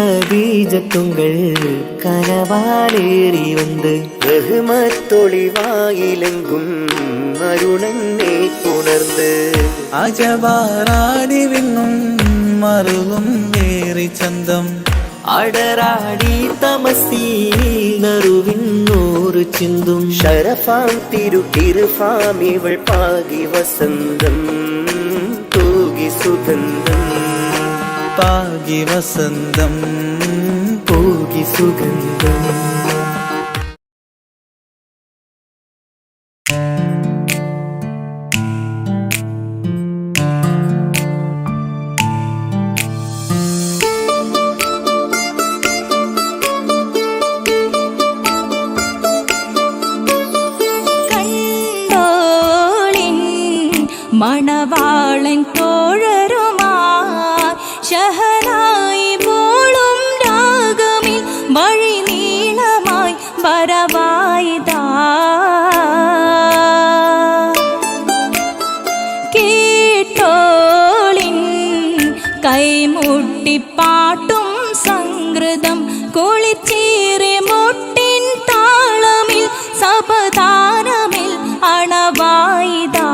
ரஜபீஜத்துங்கள் கனவாலேறி வந்து ரஹ்மத்தொளிவாயிலெங்கும் அருணன்னே உணர்ந்து അജവാറാടി വിണ്ണും മറുകും വേറി ചന്തം അടരാടി തമസീനറുവിന്നൂറ് ചിന്തും ഷറഫാം തിരുഫാം ഇവൾ പാകി വസന്തം തൂകി സുഗന്ധം പാകി വസന്തം പൂകി സുഗന്ധം. മണവാളൻ തോഴരുമാ ഷഹനായി പോളും രാഗമിൽ വഴി നീളമായി വരവായിതാ കേട്ടോളിൻ കൈമുട്ടിപ്പാട്ടും സംഗൃതം കുളിച്ചേറി മുട്ടിൻ താളമിൽ സപതാരമിൽ അണവായിതാ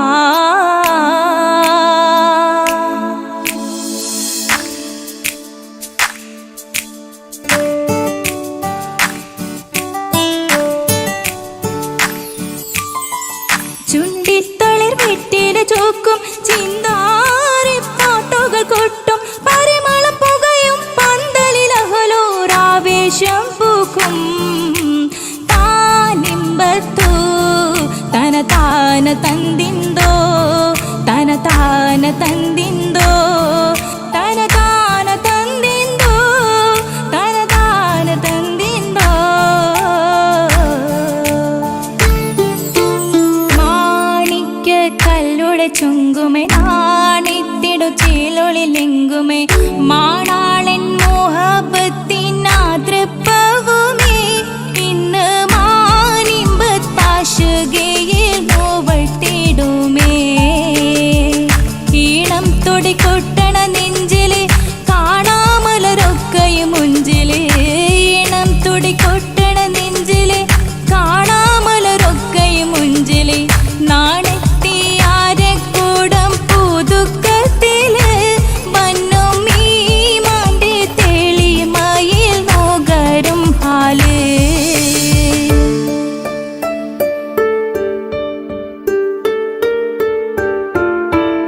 ചുണ്ടിത്തളിർ വെറ്റില ചോക്കും ചിന്താരി പാട്ടുകൾ കൊട്ടും പരിമളം പുകയും പന്തലിൽ അഹലോരാവേശം പൂക്കും താനിമ്പത്തു തന താന തന്തിന്തോ തന താന തന്തിന്തോ തന താന തന്തിന്തോ തന താന തന്തിന്തോ കല്ലുടെ ചുങ്കുമേ നാണിത്തിടു ചേലൊളിലെങ്കുമേ മാണാളൻ മോഹബത്തിനാതൃപ്പവുമേ ഇന്ന് മാനിമ്പത്താശുകയിൽ നോവട്ടിടുമേ ഈണം തുടികൊട്ടണ നെഞ്ചില് കാണാമലരൊക്കെയും മുഞ്ചില് ഈണം തുടികൊട്ടണ നെഞ്ചില് കാണാമലരൊക്കെയും മുഞ്ചില് നാണ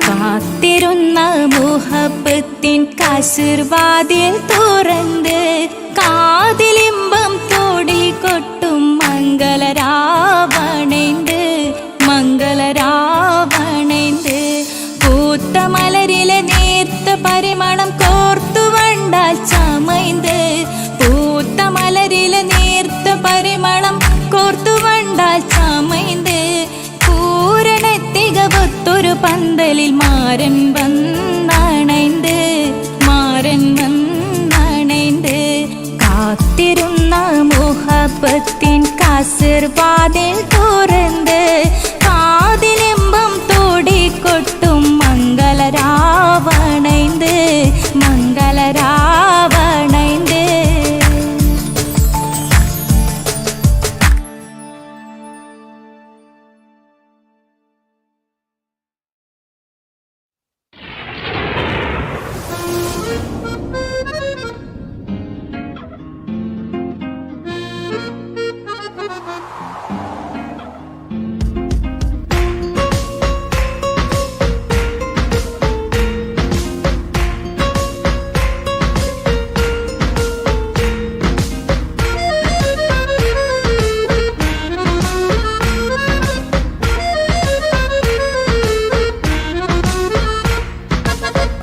കാത്തിരുന്ന മുഹബത്തിൻ കശിർവാതിൽ തുറന്ന് കാതിലിമ്പം തോടി കൊട്ടും മംഗളരാവണേന്ത് മംഗളരാവണേന്ത് പൂത്ത മലരിലെ നേർത്ത പരിമളം കോർത്തു വണ്ടാൽ ചമൈന്ത് പൂത്ത മലരിലെ നേർത്ത പരിമളം കോർത്തു വണ്ടാൽ ചമൈന്ത് പൂരണത്തികവൊത്തൊരു പന്തലിൽ മാരൻ വന്നണൈന്ത് മാരൻ വന്നണൈന്ത് കാത്തിരുന്ന മുഹബത്തിൻ കസിർവാതിൽ തുറന്ന് കാതിലിമ്പം തോടിക്കൊട്ടും മംഗളരാവണൈന്ത് മംഗളരാവണൈന്ത്.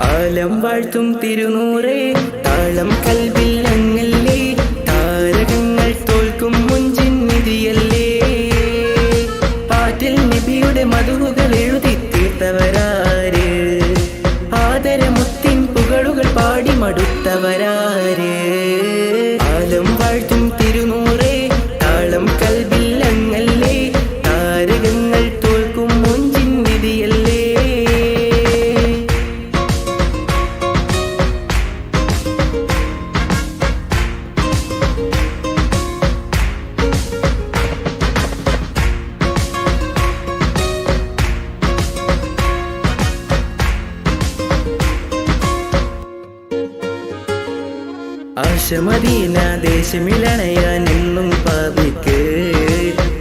ആലം വാഴ്ത്തും തിരുനൂറേ താളം കൽവിൽ അങ്ങല്ലേ താരകങ്ങൾ തോൽക്കും മുഞ്ചിൻ നിധിയല്ലേ പാട്ടിൽ നബിയുടെ മധുകൾ എഴുതി തീർത്തവരാര് ആദരമുത്തിൻ പുകളുകൾ പാടി മടുത്തവരാര് ആലം വാഴ്ത്തും തിരുനൂറേ താളം കൽവിൽ അങ്ങല്ലേ താരകങ്ങൾ തോൽക്കും മുഞ്ചിൻ നിധിയല്ലേ ആശമദീന ദേശമിലണയാൻ എന്നും പാപിക്ക്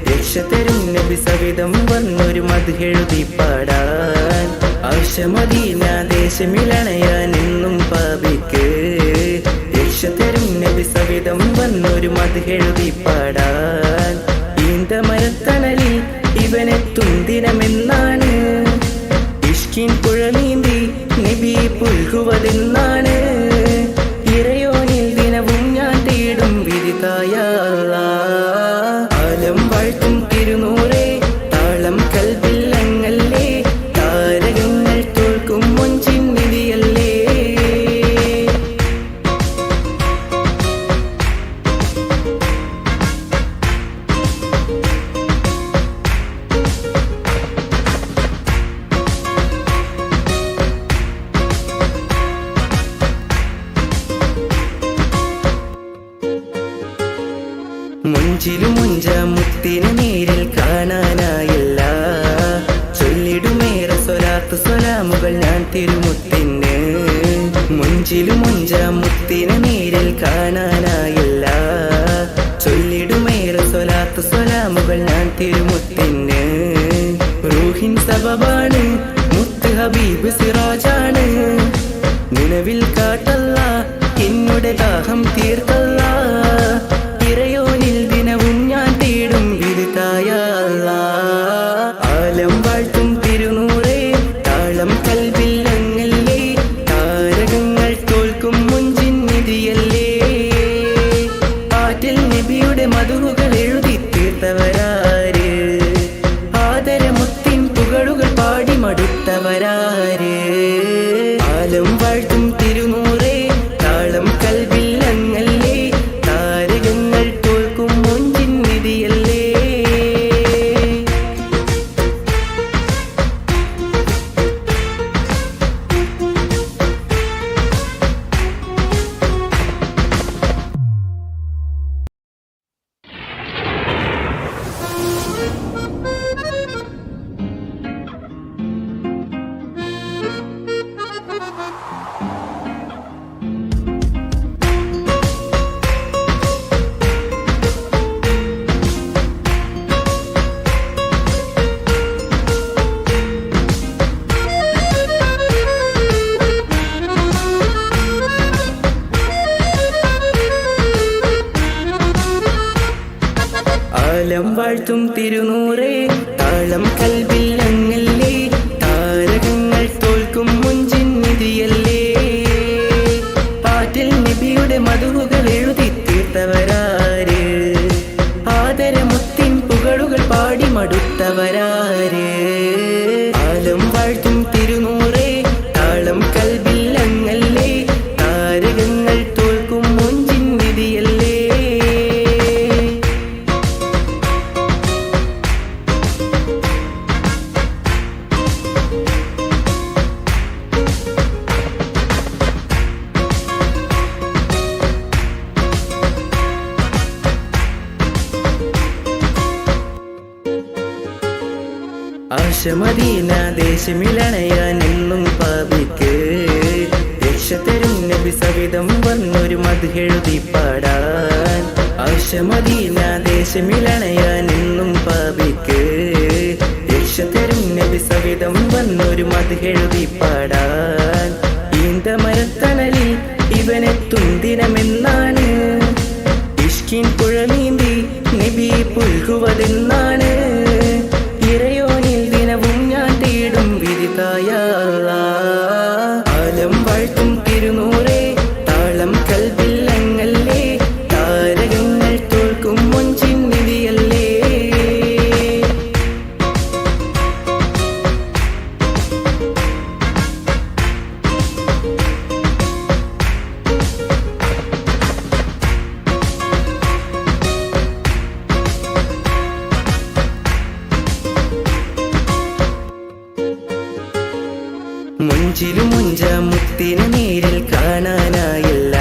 രക്ഷ തരും നബി സവിധം വന്നൊരു മദ്ഹെഴുതി പാടാൻ. ആശമദീന ദേശമിലണയാൻ എന്നും പാപിക്ക് രക്ഷ തരും നബി സവിധം വന്നൊരു മദ്ഹെഴുതി പാടാൻ. ഈന്തമരത്തണലിൽ ഇവനെത്തും ദിനമെന്നാണ് ഇഷ്കിൻ പുഴ നീന്തി നബി പുൽകുവതെന്നാണ്. ഇറയോനിൽ ദിനവും ഞാൻ തേടും വിധിതായ ആലം വാഴ്ത്തും തിരുനൂറേ താളം കൽബില്ലങ്ങല്ലേ താരകങ്ങൾ തോൽക്കും മുഞ്ചിൻ നിധിയല്ലേ. മുഞ്ചിലും മുഞ്ച മുത്തിനെ നേരിൽ കാണാനായില്ല. ചൊല്ലിടുമേറെ സ്വലാത്ത് സ്വലാമുകൾ ഞാൻ തിരുമുത്തിന്. മുഞ്ചിലും മുഞ്ച മുത്തിനെ നേരിൽ കാണാനായില്ല. ചൊല്ലിടുമേറെ സ്വലാത്ത് സ്വലാമുകൾ ഞാൻ തിരുമുത്തിന്. റൂഹിൻ സബബാണ് മുത്ത് ഹബീബ് സിറാജാണ്. നിലവിൽ കാട്ടല്ല എന്നുടെ ദാഹം തീർക്കല്ല. ഇറയോനിൽ ദിനവും ഞാൻ തേടും വിധിതായ ആലം വാഴ്ത്തും തിരുനൂറേ താളം കൽബില്ലങ്ങല്ലേ താരകങ്ങൾ തോൽക്കും മുഞ്ചിൻ നിധിയല്ലേ. ആറ്റിൽ നബിയുടെ മധുകൾ എഴുതി തീർത്തവരാര് ആദരമുത്തിൻ പുകളുകൾ പാടി മടുത്തവരാര്. ആലം വാഴ്ത്തും തിരുനൂറേ താളം കൽബില്ലങ്ങല്ലേ താരകങ്ങൾ തോൽക്കും മുഞ്ചിൻ നിധിയല്ലേ. ആലം വാഴ്ത്തും തിരുനൂറേ താളം കൽബില്ലങ്ങല്ലേ താരകങ്ങൾ തോൽക്കും മുഞ്ചിൻ നിധിയല്ലേ. പാറ്റിൽ നബിയുടെ മധുകൾ എഴുതി തീർത്തവരാര് ആദരമുത്തിൻ പുകളുകൾ പാടി മടുത്തവരാര്. ആലം വാഴ്ത്തും തിരുനൂറേ താളം കൽബില്ലങ്ങല്ലേ താരകങ്ങൾ തോൽക്കും മുഞ്ചിൻ നിധിയല്ലേ. ആശമദീന ദേശമിലണയാൻ എന്നും പാപിക്ക് രക്ഷ തരും നബി സവിധം വന്നൊരു മദ്ഹെഴുതി പാടാൻ. ആശമദീന ദേശമിലണയാൻ എന്നും പാപിക്ക് രക്ഷ തരും നബി സവിധം വന്നൊരു മദ്ഹെഴുതി പാടാൻ. ഈന്തമരത്തണലിൽ ഇവനെത്തും ദിനമെന്നാണ് ഇഷ്കിൻ പുഴ നീന്തി നബി പുൽകുവതെന്നാണ്. ഇറയോനിൽ ദിനവും ഞാൻ തേടും വിധിതായ ആലം വാഴ്ത്തും തിരുനൂറേ താളം കൽബില്ലങ്ങല്ലേ താരകങ്ങൾ തോൽക്കും മുഞ്ചിൻ നിധിയല്ലേ. മുഞ്ചിലും മുഞ്ച മുത്തിനെ നേരിൽ കാണാനായില്ല.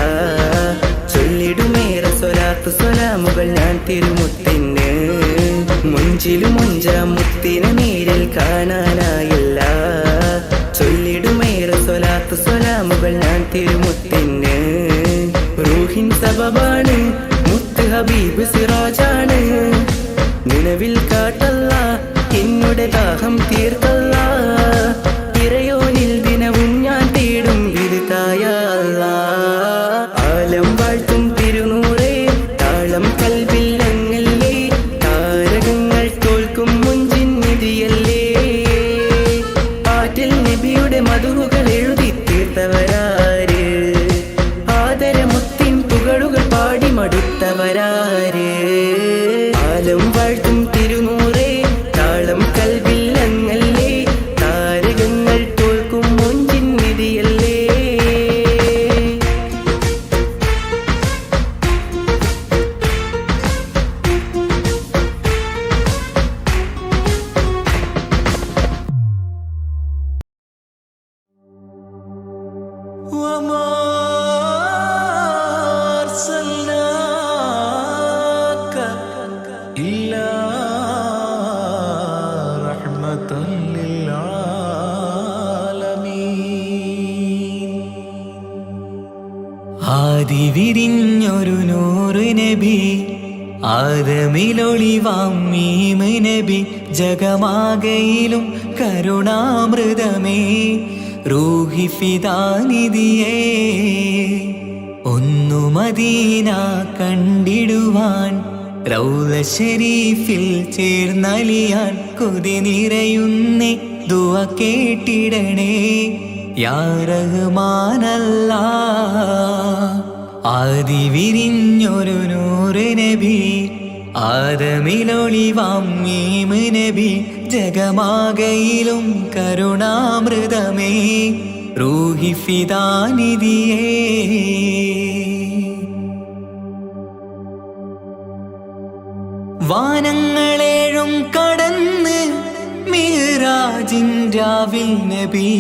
ചൊല്ലിടുമേറെ സ്വലാത്ത് സ്വലാമുകൾ ഞാൻ തിരുമുത്തിന്. മുഞ്ചിലും മുഞ്ച മുത്തിനെ നേരിൽ കാണാനായില്ല. ചൊല്ലിടുമേറെ സ്വലാത്ത് സ്വലാമുകൾ ഞാൻ തിരുമുത്തിന്. റൂഹിൻ സബ ഹബീബ് സിറാജാണ്. നിലവിൽ കാട്ടല്ല എന്നുടെ ദാഹം തീർത്തല്ല, ഇറയോനിൽ ദിനവും ഞാൻ തേടും വിരുതായ ആലം വാഴ്ത്തും തിരുനൂറേ, താളം കൽവില്ലങ്ങല്ലേ, താരകങ്ങൾ തോൽക്കും മുഞ്ചിൻ നിധിയല്ലേ. പാറ്റിൽ നബിയുടെ മധുകൾ എഴുതി തീർത്തവരാര്, ആദരമുത്തിൻ പുകളുകൾ പാടി മടുത്തവരാര്. ആലം വാഴ്ത്തും തിരുനൂറേ, താളം കൽവില്ലങ്ങല്ലേ, താരകങ്ങൾ തോൽക്കും മുഞ്ചിൻ നിധിയല്ലേ. وما أرسلناك إلا رحمة للعالمين. ആദി വിരിഞ്ഞൊരു നൂറ് നബി, ആദമിലൊളിവാം മീമ് നബി, ജഗമാകയിലും കരുണാമൃതമേ, റൂഹി ഫിദാനിധിയേ. ഒന്നു മദീന കണ്ടിടുവാൻ, റൗള ശരീഫിൽ ചേർന്നലിയാൻ, കൊതി നിറയുന്നേ ദുആ കേട്ടിടണേ യാ റഹ്മാനല്ലാ. ആദി വിരിഞ്ഞൊരു നൂറ് നബി, ആദമിലൊളിവാം മീമ് നബി, ജഗമാകയിലും കരുണാമൃതമേ, റൂഹി ഫിദാനിധിയേ. വാനങ്ങളേഴും കടന്ന് മിഹ്റാജിൻ രാവിൽ നബി,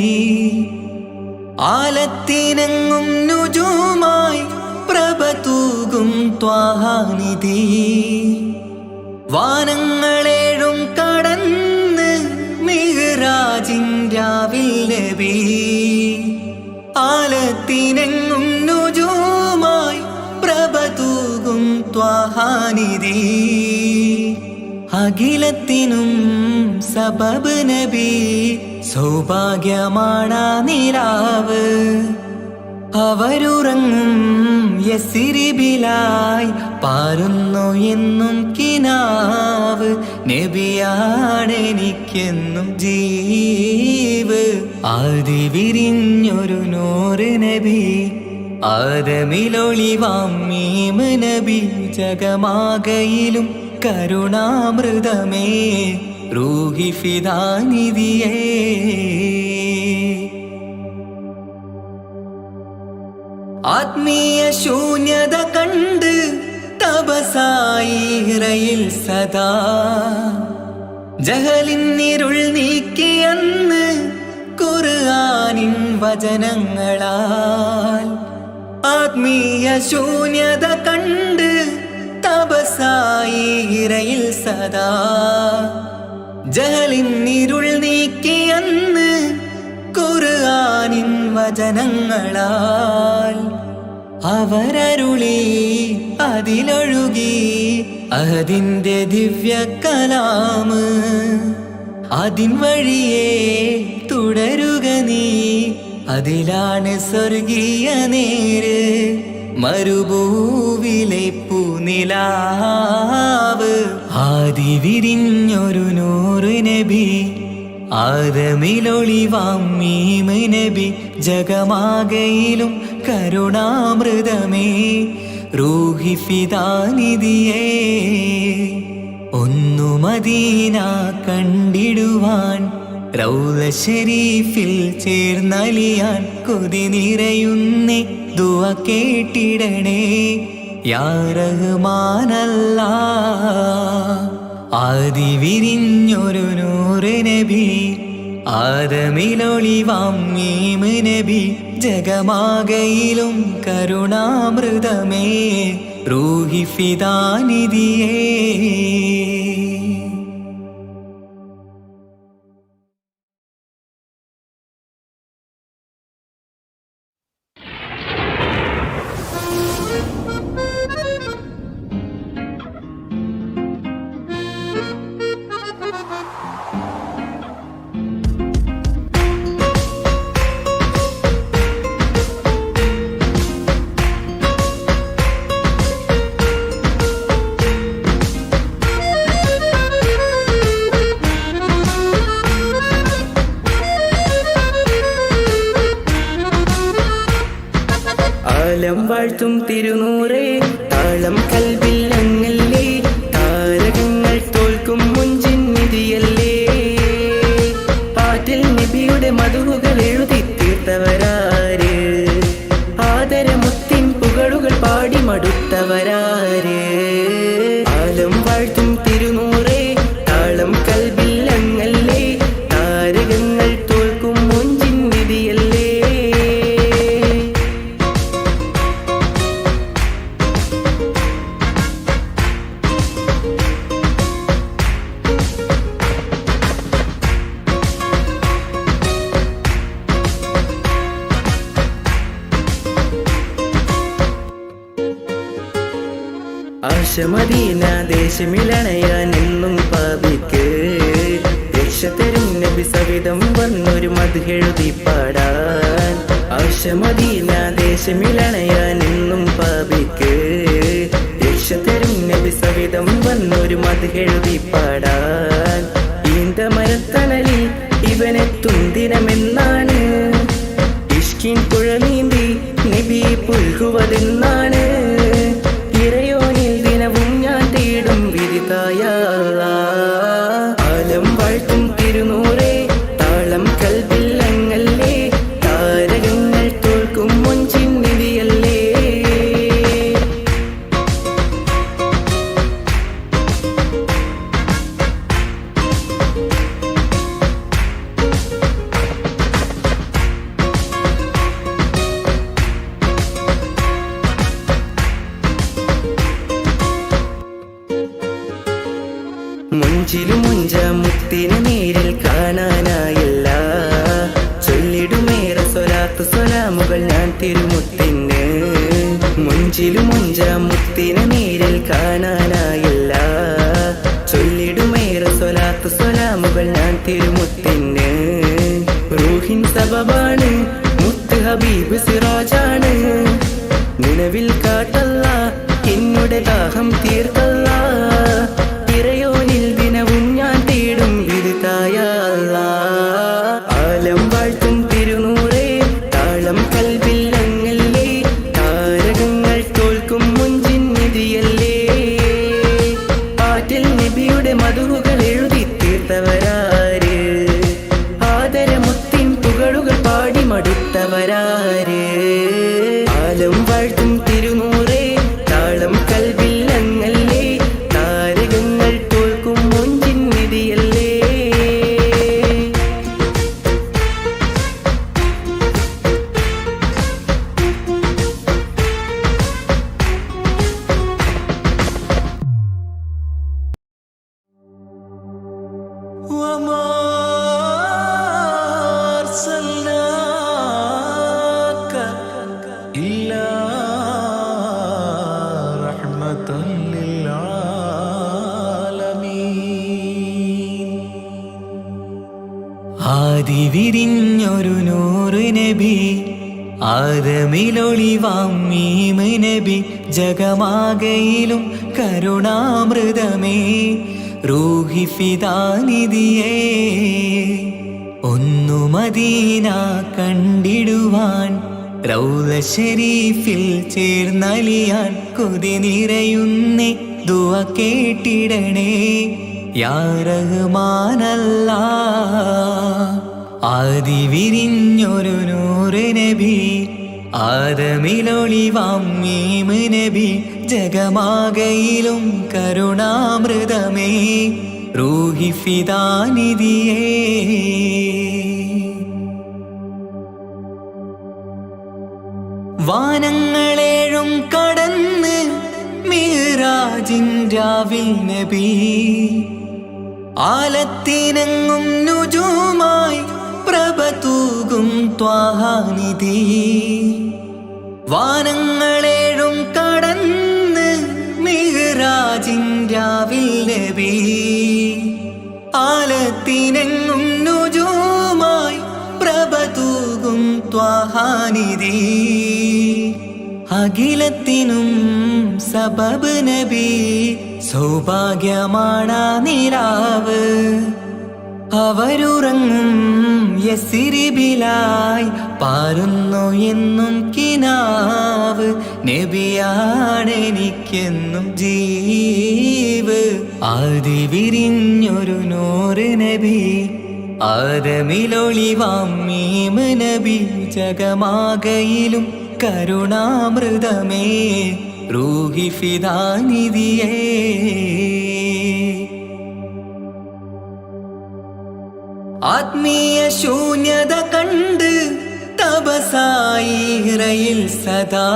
ആലത്തിനെങ്ങും നുജൂമായി പ്രഭ തൂകും ത്വാഹാനിധി. വാനങ്ങളേഴും കടന്ന് മിഹ്റാജിൻ രാവിൽ നബി, ആലത്തിനെങ്ങും നുജൂമായി പ്രഭ തൂകും ത്വാഹാനിധി. അഖിലത്തിനും സബബ് നബി, സൗഭാഗ്യമാണാ നിലാവ്. അവരുറങ്ങും യസിരിബിലായി പാരുന്നു എന്നും കിനാവ്. നബിയാണെനിക്കെന്നും ജീവ്. ആദി വിരിഞ്ഞൊരു നൂറ് നബി, ആദമിലൊളിവാം മീമ് നബി, ജഗമാകയിലും കരുണാമൃതമേ, റൂഹി ഫിദാനിധിയേ. ആത്മീയ ശൂന്യത കണ്ട് തപസായി ഇറയിൽ സദാ, ജഹലിന്നിരുൾ നീക്കിയെന്ന് ഖുർആനിൻ വചനങ്ങളാൽ. ആത്മീയ ശൂന്യത കണ്ട് തപസായി ഇറയിൽ സദാ, ജഹലിന്നിരുൾ നീക്കിയെന്ന് ഖുർആനിൻ വചനങ്ങളാൽ. അവരരുളി അതിലൊഴുകി അതിന്റെ ദിവ്യ കലാമ്. അതിൻ വഴിയേ തുടരുക നീ, അതിലാണ് സ്വർഗീയ നേര്. മരുഭൂവിലെ പൂനിലാവ്. ആദി വിരിഞ്ഞൊരു നൂറ് നബി, ആദമിലൊളിവാം മീമ് നബി, ജഗമാകയിലും കരുണാമൃതമേ, റൂഹി ഫിദാനിധിയേ. ഒന്നു മദീന കണ്ടിടുവാൻ, റൗള ശരീഫിൽ ചേർന്നലിയാൻ, കൊതി നിറയുന്നേ ദുആ കേട്ടിടണേ യാ റഹ്മാനല്ലാ. ആദി വിരിഞ്ഞൊരു നൂറ് നബി, ആദമിലൊളിവാം മീമ് നബി, ജഗമാകയിലും കരുണാമൃതമേ, റൂഹി ഫിദാനിധിയേ. ആലം വാഴ്ത്തും തിരുനൂറേ താളം കൽവിൽ അങ്ങല്ലേ താരകങ്ങൾ തോൽക്കും മുഞ്ചിൻ നിധിയല്ലേ ആറ്റിൽ നബിയുടെ മധുഹുകൾ എഴുതി തീർത്തവരാര് ആദരമുത്തിൻ പുകളുകൾ പാടി മടുത്തവരാര് ആലം വാഴ്ത്തും തിരുനൂറേ താളം കൽവിൽ അങ്ങല്ലേ താരകങ്ങൾ തോൽക്കും മുഞ്ചിൻ നിധിയല്ലേ ആശമദീന ദേശമിലണയാൻ എന്നും പാപിക്ക് രക്ഷ തരും നബി സവിധം വന്നൊരു മദ്ഹെഴുതി പാടാൻ ആശമദീന ദേശമിലണയാൻ എന്നും പാപിക്ക് രക്ഷ തരും നബി സവിധം വന്നൊരു മദ്ഹെഴുതി പാടാൻ ഈന്ത മരത്തണലിൽ ഇവനെത്തും ദിനമെന്നാണ് ഇഷ്കിൻ പുഴ നീന്തി നബി പുൽകുവതെന്നാണ് ഇറയോനിൽ ദിനവും ഞാൻ തേടും വിരിതായ ആലം വാഴ്ത്തും തിരുനൂറേ താളം കൽവിൽ അങ്ങല്ലേ താരകങ്ങൾ തോൽക്കും മുഞ്ചിൻ നിധിയല്ലേ മുഞ്ചിലും മുഞ്ച മുത്തിന് നേരിൽ കാണാനായില്ല ചൊല്ലിടുമേറെ സ്വലാത്ത് സ്വലാമുകൾ ഞാൻ തിരുമുത്തിന് മുഞ്ചിലും മുഞ്ച മുത്തിന് നേരിൽ കാണാനായില്ല ചൊല്ലിടുമേറെ സ്വലാത്ത് സ്വലാമുകൾ ഞാൻ തിരുമുത്തിന് റൂഹിൻ സബബാണ് മുത്ത് ഹബീബ് സിറാജാണ് നിലവിൽ കാട്ടല്ല എന്നുടെ ദാഹം തീർത്തല്ല ഇറയോനിൽ ദിനവും ഞാൻ തേടും വിരുതായ ആലം വാഴ്ത്തും തിരുനൂറേ താളം കൽവിൽ അങ്ങല്ലേ താരകങ്ങൾ തോൽക്കും മുഞ്ചിൻ നിധിയല്ലേ ആറ്റിൽ നബിയുടെ മധുഹുകൾ എഴുതി തീർത്തവരാര് ആദരമുത്തിൻ പുകളുകൾ പാടി മടുത്തവരാര് ആലം വാഴ്ത്തും തിരുനൂറേ താളം കൽവിൽ അങ്ങല്ലേ താരകങ്ങൾ തോൽക്കും മുഞ്ചിൻ നിധിയല്ലേ وما أرسلناك إلا رحمة للعالمين ആദി വിരിഞ്ഞൊരു നൂറ് നബി ആദമിലൊളിവാം മീമ് നബി ജഗമാകയിലും കരുണാമൃതമേ റൂഹി ഫിദാനിധിയേ ഒന്നു മദീന കണ്ടിടുവാൻ റൗള ശരീഫിൽ ചേർന്നലിയാൻ കൊതി നിറയുന്നേ ദുആ കേട്ടിടണേ യാ റഹ്മാനല്ലാ ആദി വിരിഞ്ഞൊരു നൂറ് നബി ആദമിലൊളിവാം മീമ് നബി ജഗമാകയിലും കരുണാമൃതമേ റൂഹി ഫിദാനിധിയേ വാനങ്ങളേഴും കടന്ന് മിഹ്റാജിൻ രാവിൽ നബി ആലത്തിനങ്ങും നുജൂമായി പ്രഭ തൂകും ത്വാഹാനിധി വാനങ്ങളേഴും കടന്ന് മിഹ്റാജിൻ രാവിൽ നബി ആലത്തിനെങ്ങും നുജൂമായി പ്രഭ തൂകും ത്വാഹാനിധി അഖിലത്തിനും സബബ് നബി സൗഭാഗ്യമാണ നിലാവ് അവരുറങ്ങും യസിരിബിലായി പാരുന്നു എന്നും കിനാവ് നബിയാണെനിക്കെന്നും ജീവ് ആദി വിരിഞ്ഞൊരു നൂറ് നബി ആദമിലൊളിവാം മീമ് നബി ജഗമാകയിലും കരുണാമൃതമേ റൂഹി ഫിദാനിധിയേ ആത്മീയ ശൂന്യത കണ്ട് തപസായി ഇറയിൽ സദാ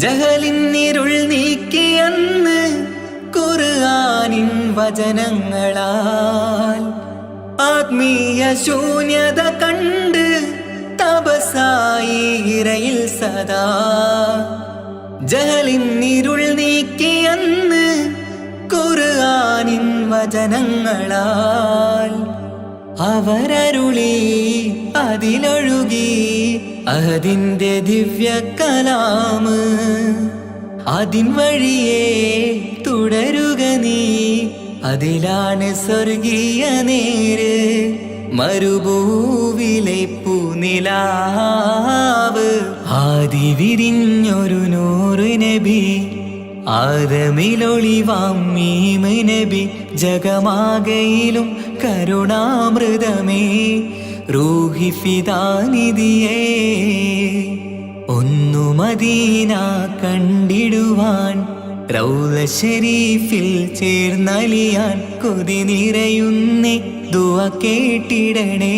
ജഹലിന്നിരുൾ നീക്കിയെന്ന് ഖുർആനിൻ വചനങ്ങളാൽ ആത്മീയ ശൂന്യത കണ്ട് തപസായി ഇറയിൽ സദാ ജഹലിന്നിരുൾ നീക്കിയെന്ന് ഖുർആനിൻ വചനങ്ങളാൽ അവരരുളി അതിലൊഴുകി അതിന്റെ ദിവ്യ കലാമ് അതിൻ വഴിയേ തുടരുക നീ അതിലാണ് സ്വർഗീയ നേര് മരുഭൂവിലെ പൂനിലാവ് ആദി വിരിഞ്ഞൊരു നൂറ് നബി ആദമിലൊളിവാം മീമ് നബി ജഗമാകയിലും കരുണാമൃതമേ റൂഹി ഫിദാനിധിയേ ഒന്നു മദീന കണ്ടിടുവാൻ റൗള ശരീഫിൽ ചേർന്നലിയാൻ കൊതി നിറയുന്നേ ദുആ കേട്ടിടണേ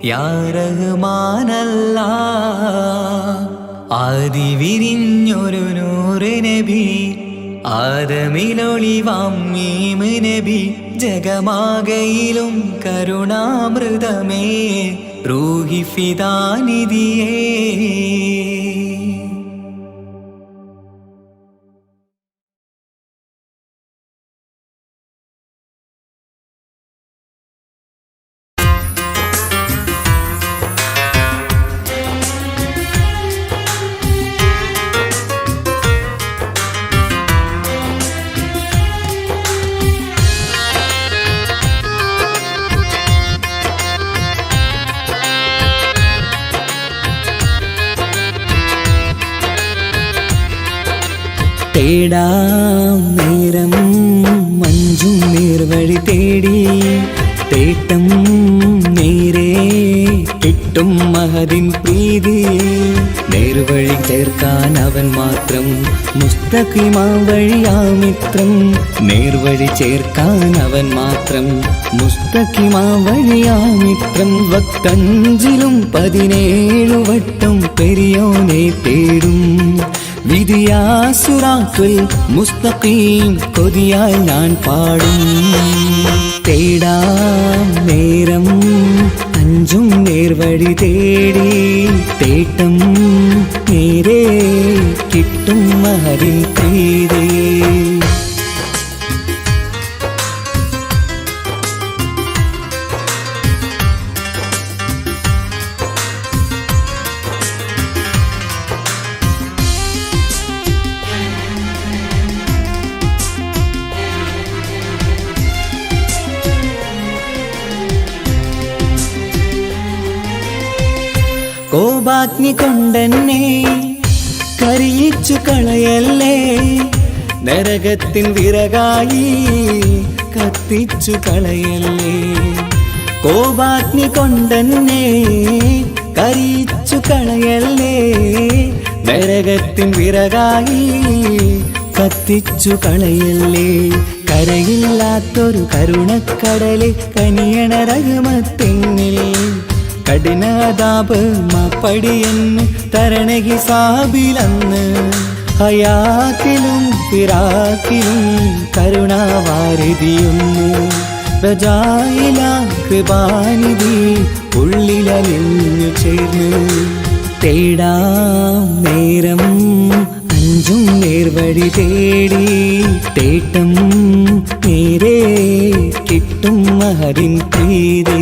യാ റഹ്മാനല്ലാഹ് ആദി വിരിഞ്ഞൊരു നൂറ് നബി ആദമിലൊളിവാം മീമ് നബി ജഗമാകയിലും കരുണാമൃതമേ റൂഹി ഫിദാനിധിയേ തേടാം നേരം മഞ്ചും നേർവഴി തേടി തേട്ടം നേരെ കിട്ടും മഹദിൻ പ്രീതി നേർവഴി ചേർക്കാൻ അവൻ മാത്രം മുസ്തഖിമാ വഴിയാ മിത്രം നേർവഴി ചേർക്കാൻ അവൻ മാത്രം മുസ്തഖിമാ വഴിയാ മിത്രം വക്തഞ്ചിലും 17 വട്ടം പെരിയോനെ തേടും വിധിയാ സിറാത്തുൽ മുസ്തഖീം കൊതിയാൽ ഞാൻ പാടും തേടാം നേരം അഞ്ചും നേർവഴി തേടി തേട്ടം നേരെ കിട്ടും മഹദിൻ പ്രീതി കോപാഗ്നി കൊണ്ടെന്നെ കരിയിച്ചു കളയല്ലേ നരകത്തിൻ വിറകായി കത്തിച്ചു കളയല്ലേ കോപാഗ്നി കൊണ്ടെന്നെ കരിയിച്ചു കളയല്ലേ നരകത്തിൻ വിറകായി കത്തിച്ചു കളയല്ലേ കരയില്ലാത്തൊരു കരുണക്കടലെ കനിയണ റഹ്മത്തിന്നിൽ കഠിനതാപ് മപ്പടിയെന്ന് തരണ ഹിസാബിലന്ന് ഹയാത്തിലും ഫിറാക്കിലും കരുണാവാരിതിയൊന്ന് പ്രജായില കൃപാനിധി ഉള്ളിലലിഞ്ഞു ചേർന്ന് തേടാം നേരം അഞ്ചും നേർവഴി തേടി തേട്ടം നേരെ കിട്ടും മഹദിൻ പ്രീതി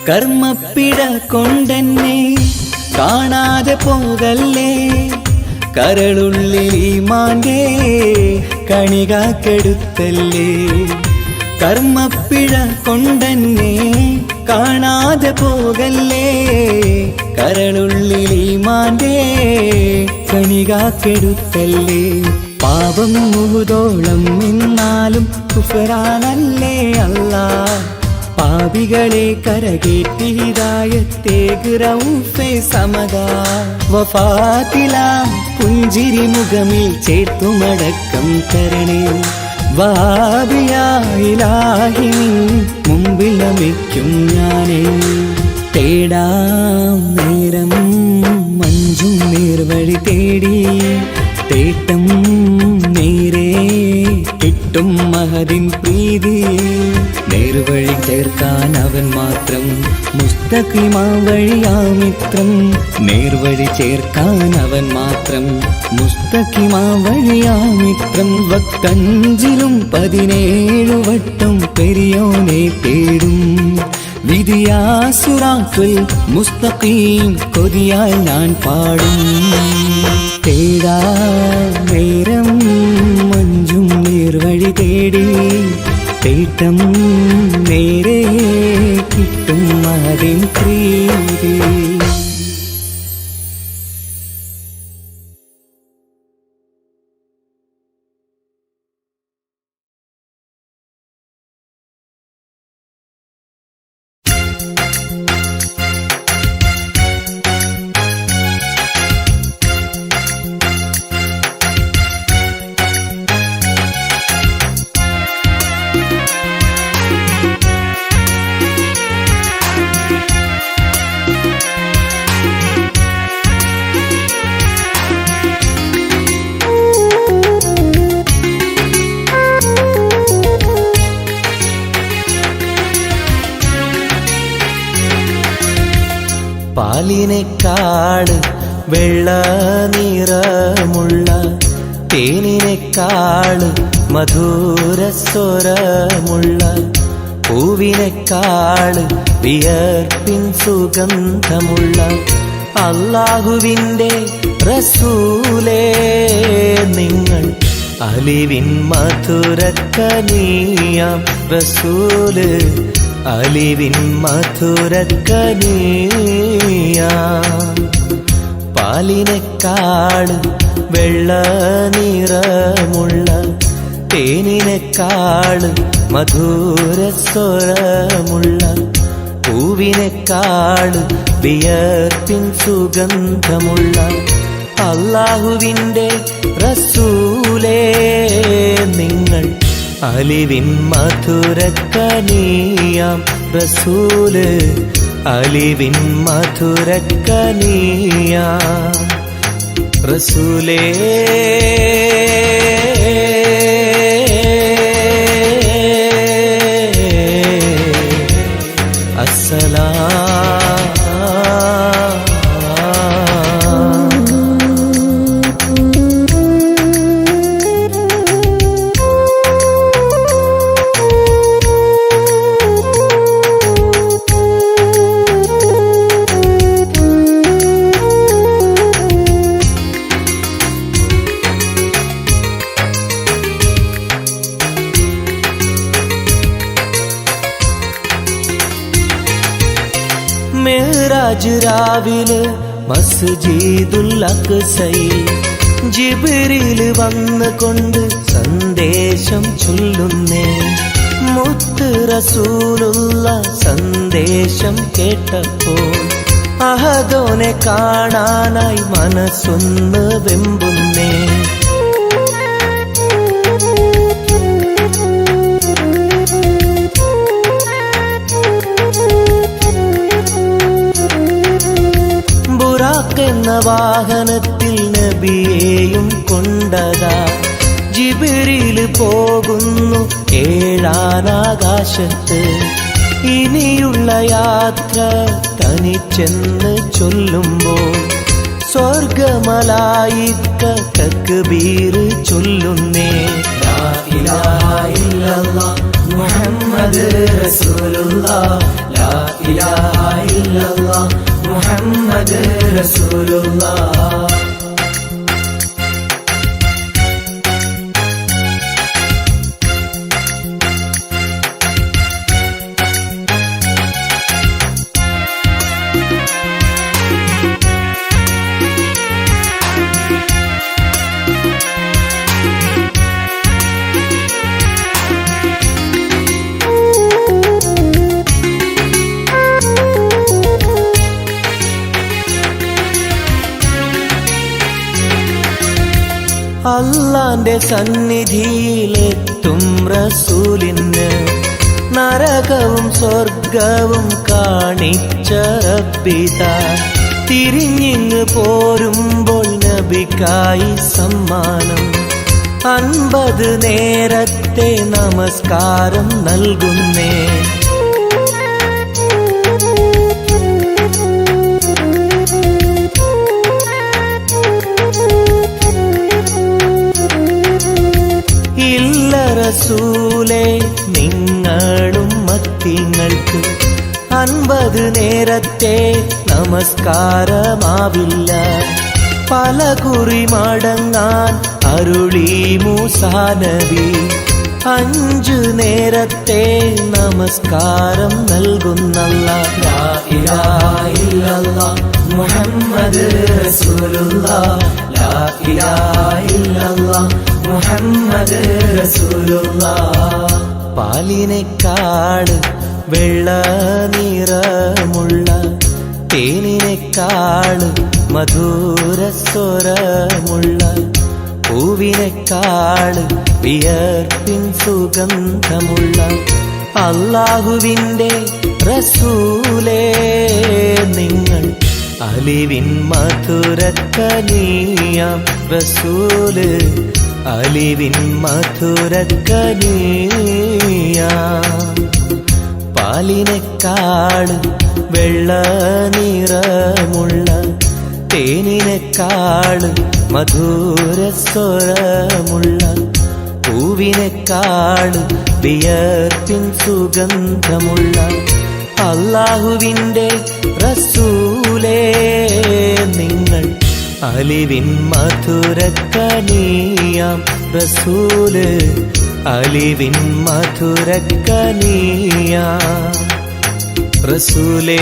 കർമ്മപ്പിഴ കൊണ്ടെന്നെ കാണാതെ പോകല്ലേ, കരളുള്ളിൽ ഈമാന്റെ കണികാക്കെടുത്തല്ലേ. കർമ്മപ്പിഴ കൊണ്ടെന്നെ കാണാതെ പോകല്ലേ, കരളുള്ളിൽ ഈമാന്റെ കണികാക്കെടുത്തല്ലേ. പാപം മുഹുദോളം എന്നാലും കുഫ്റാനല്ലേ അല്ലാ, പാപികളെ കരകേറ്റി ഹിദായത്തേക് റഊഫേ സമദാ. വഫാത്തിലാം പുഞ്ചിരി മുഖമിൽ ചേർത്തുമടക്കം തരണേ, വഹാബിയായിലാഹി നിൻ മുമ്പിൽ നമിക്കും ഞാനേ. തേടാം നേരം മഞ്ചും നേർവഴി തേടി, തേട്ടം നേരെ കിട്ടും മഹദിൻ പ്രീതി. നേർവഴി ചേർക്കാൻ അവൻ മാത്രം, മുസ്തഖിമാ വഴിയാ മിത്രം. നേർവഴി ചേർക്കാൻ അവൻ മാത്രം, മുസ്തഖിമാ വഴിയാ മിത്രം. വക്കഞ്ചിലും 17 വട്ടം പെരിയോനെ തേടും, വിധിയാ സിറാത്തുൽ മുസ്തഖീം കൊതിയാൽ ഞാൻ പാടും. തേടാ നേരം മഞ്ചും നേർവഴി തേടി, തേട്ടം നേരെ കിട്ടും മഹദിൻ പ്രീതി. പാലിനെക്കാട് വെള്ള നിറമുള്ള, തേനിനെക്കാട് മധുരസ്വരമുള്ള, പൂവിനെക്കാട് വിയർപ്പിൻ സുഗന്ധമുള്ള അല്ലാഹുവിൻ്റെ റസൂലേ നിങ്ങൾ. അലിവിൻ മധുരക്കനിയാം റസൂല്, അലിവിൻ മധുരക്കനിയാം. പാലിനെക്കാട് വെള്ള നിറമുള്ള, തേനിനെക്കാട് മധുരസ്വരമുള്ള, പൂവിനെക്കാട് വിയർപ്പിൻ സുഗന്ധമുള്ള അല്ലാഹുവിൻ്റെ റസൂലേ നിങ്ങൾ. അലിവിൻ മധുരക്കനിയാം റസൂല്, അലിവിൻ മധുരക്കനിയാം റസൂലേ. മിഅ്റാജ് രാവിലെ മസ്ജിദുൽ അഖ്സയിൽ ജിബ്രീൽ വന്നുകൊണ്ട് സന്ദേശം ചൊല്ലുന്നേ. മുത്ത് റസൂലുള്ള സന്ദേശം കേട്ടപ്പോൾ അഹദോനെ കാണാനായി മനസ്സൊന്ന് വെമ്പുന്നേ. ബുറാഖ് എന്ന വാഹനത്തിൽ നബിയെയും കൊണ്ടതാ ജിബ്രീൽ പോകുന്നു ഏഴാനാകാശത്ത്. ഇനിയുള്ള യാത്ര തനിച്ചെന്ന് ചൊല്ലുമ്പോൾ സ്വർഗമലായിക്ക തക്ബീർ ചൊല്ലുന്നേ. ലാ ഇലാഹ ഇല്ലല്ലാഹ് മുഹമ്മദ് റസൂലുള്ളാഹ് ലാ ഇലാഹ ഇല്ലല്ലാഹ് മുഹമ്മദ് റസൂലുള്ളാഹ്. അല്ലാന്റെ സന്നിധിയിലെത്തും റസൂലിന് നരകവും സ്വർഗവും കാണിച്ച റബ്ബിത തിരിഞ്ഞിങ്ങ് പോരുമ്പോൾ നബിക്കായി സമ്മാനം 50 നേരത്തെ നമസ്കാരം നൽകുന്നേ. റസൂലേ നിങ്ങളും മത്തിങ്ങൾക്ക് 50 നേരത്തെ നമസ്കാരമാവില്ല. പല കുറി മടങ്ങാൻ അരുളി മൂസാ നബി 5 നേരത്തെ നമസ്കാരം നൽകുന്നല്ലാഹ്. ലാ ഇലാഹ ഇല്ലല്ലാഹ് മുഹമ്മദ് റസൂലുള്ളാഹ് ലാ ഇലാഹ ഇല്ലല്ലാഹ് മുഹമ്മദ് റസൂലുള്ളാഹ്. പാലിനെക്കാട് വെള്ള നിറമുള്ള തേനിനെക്കാട് മധുരസ്വരമുള്ള പൂവിനെക്കാട് വിയർപ്പിൻ സുഗന്ധമുള്ള അല്ലാഹുവിൻ്റെ റസൂലേ നിങ്ങൾ അലിവിൻ മധുരക്കനിയാം റസൂല് അലിവിൻ മധുരക്കനിയാം. പാലിനെക്കാട് വെള്ള നിറമുള്ള തേനിനെക്കാട് മധുരസ്വരമുള്ള പൂവിനെക്കാട് വിയർപ്പിൻ സുഗന്ധമുള്ള അല്ലാഹുവിൻ്റെ റസൂലേ നിങ്ങൾ അലിവിൻ മധുരക്കനിയാം റസൂല് അലിവിൻ മധുരക്കനിയാം റസൂലേ.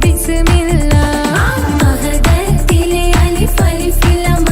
Bismillah, Mahadathile alif alif lam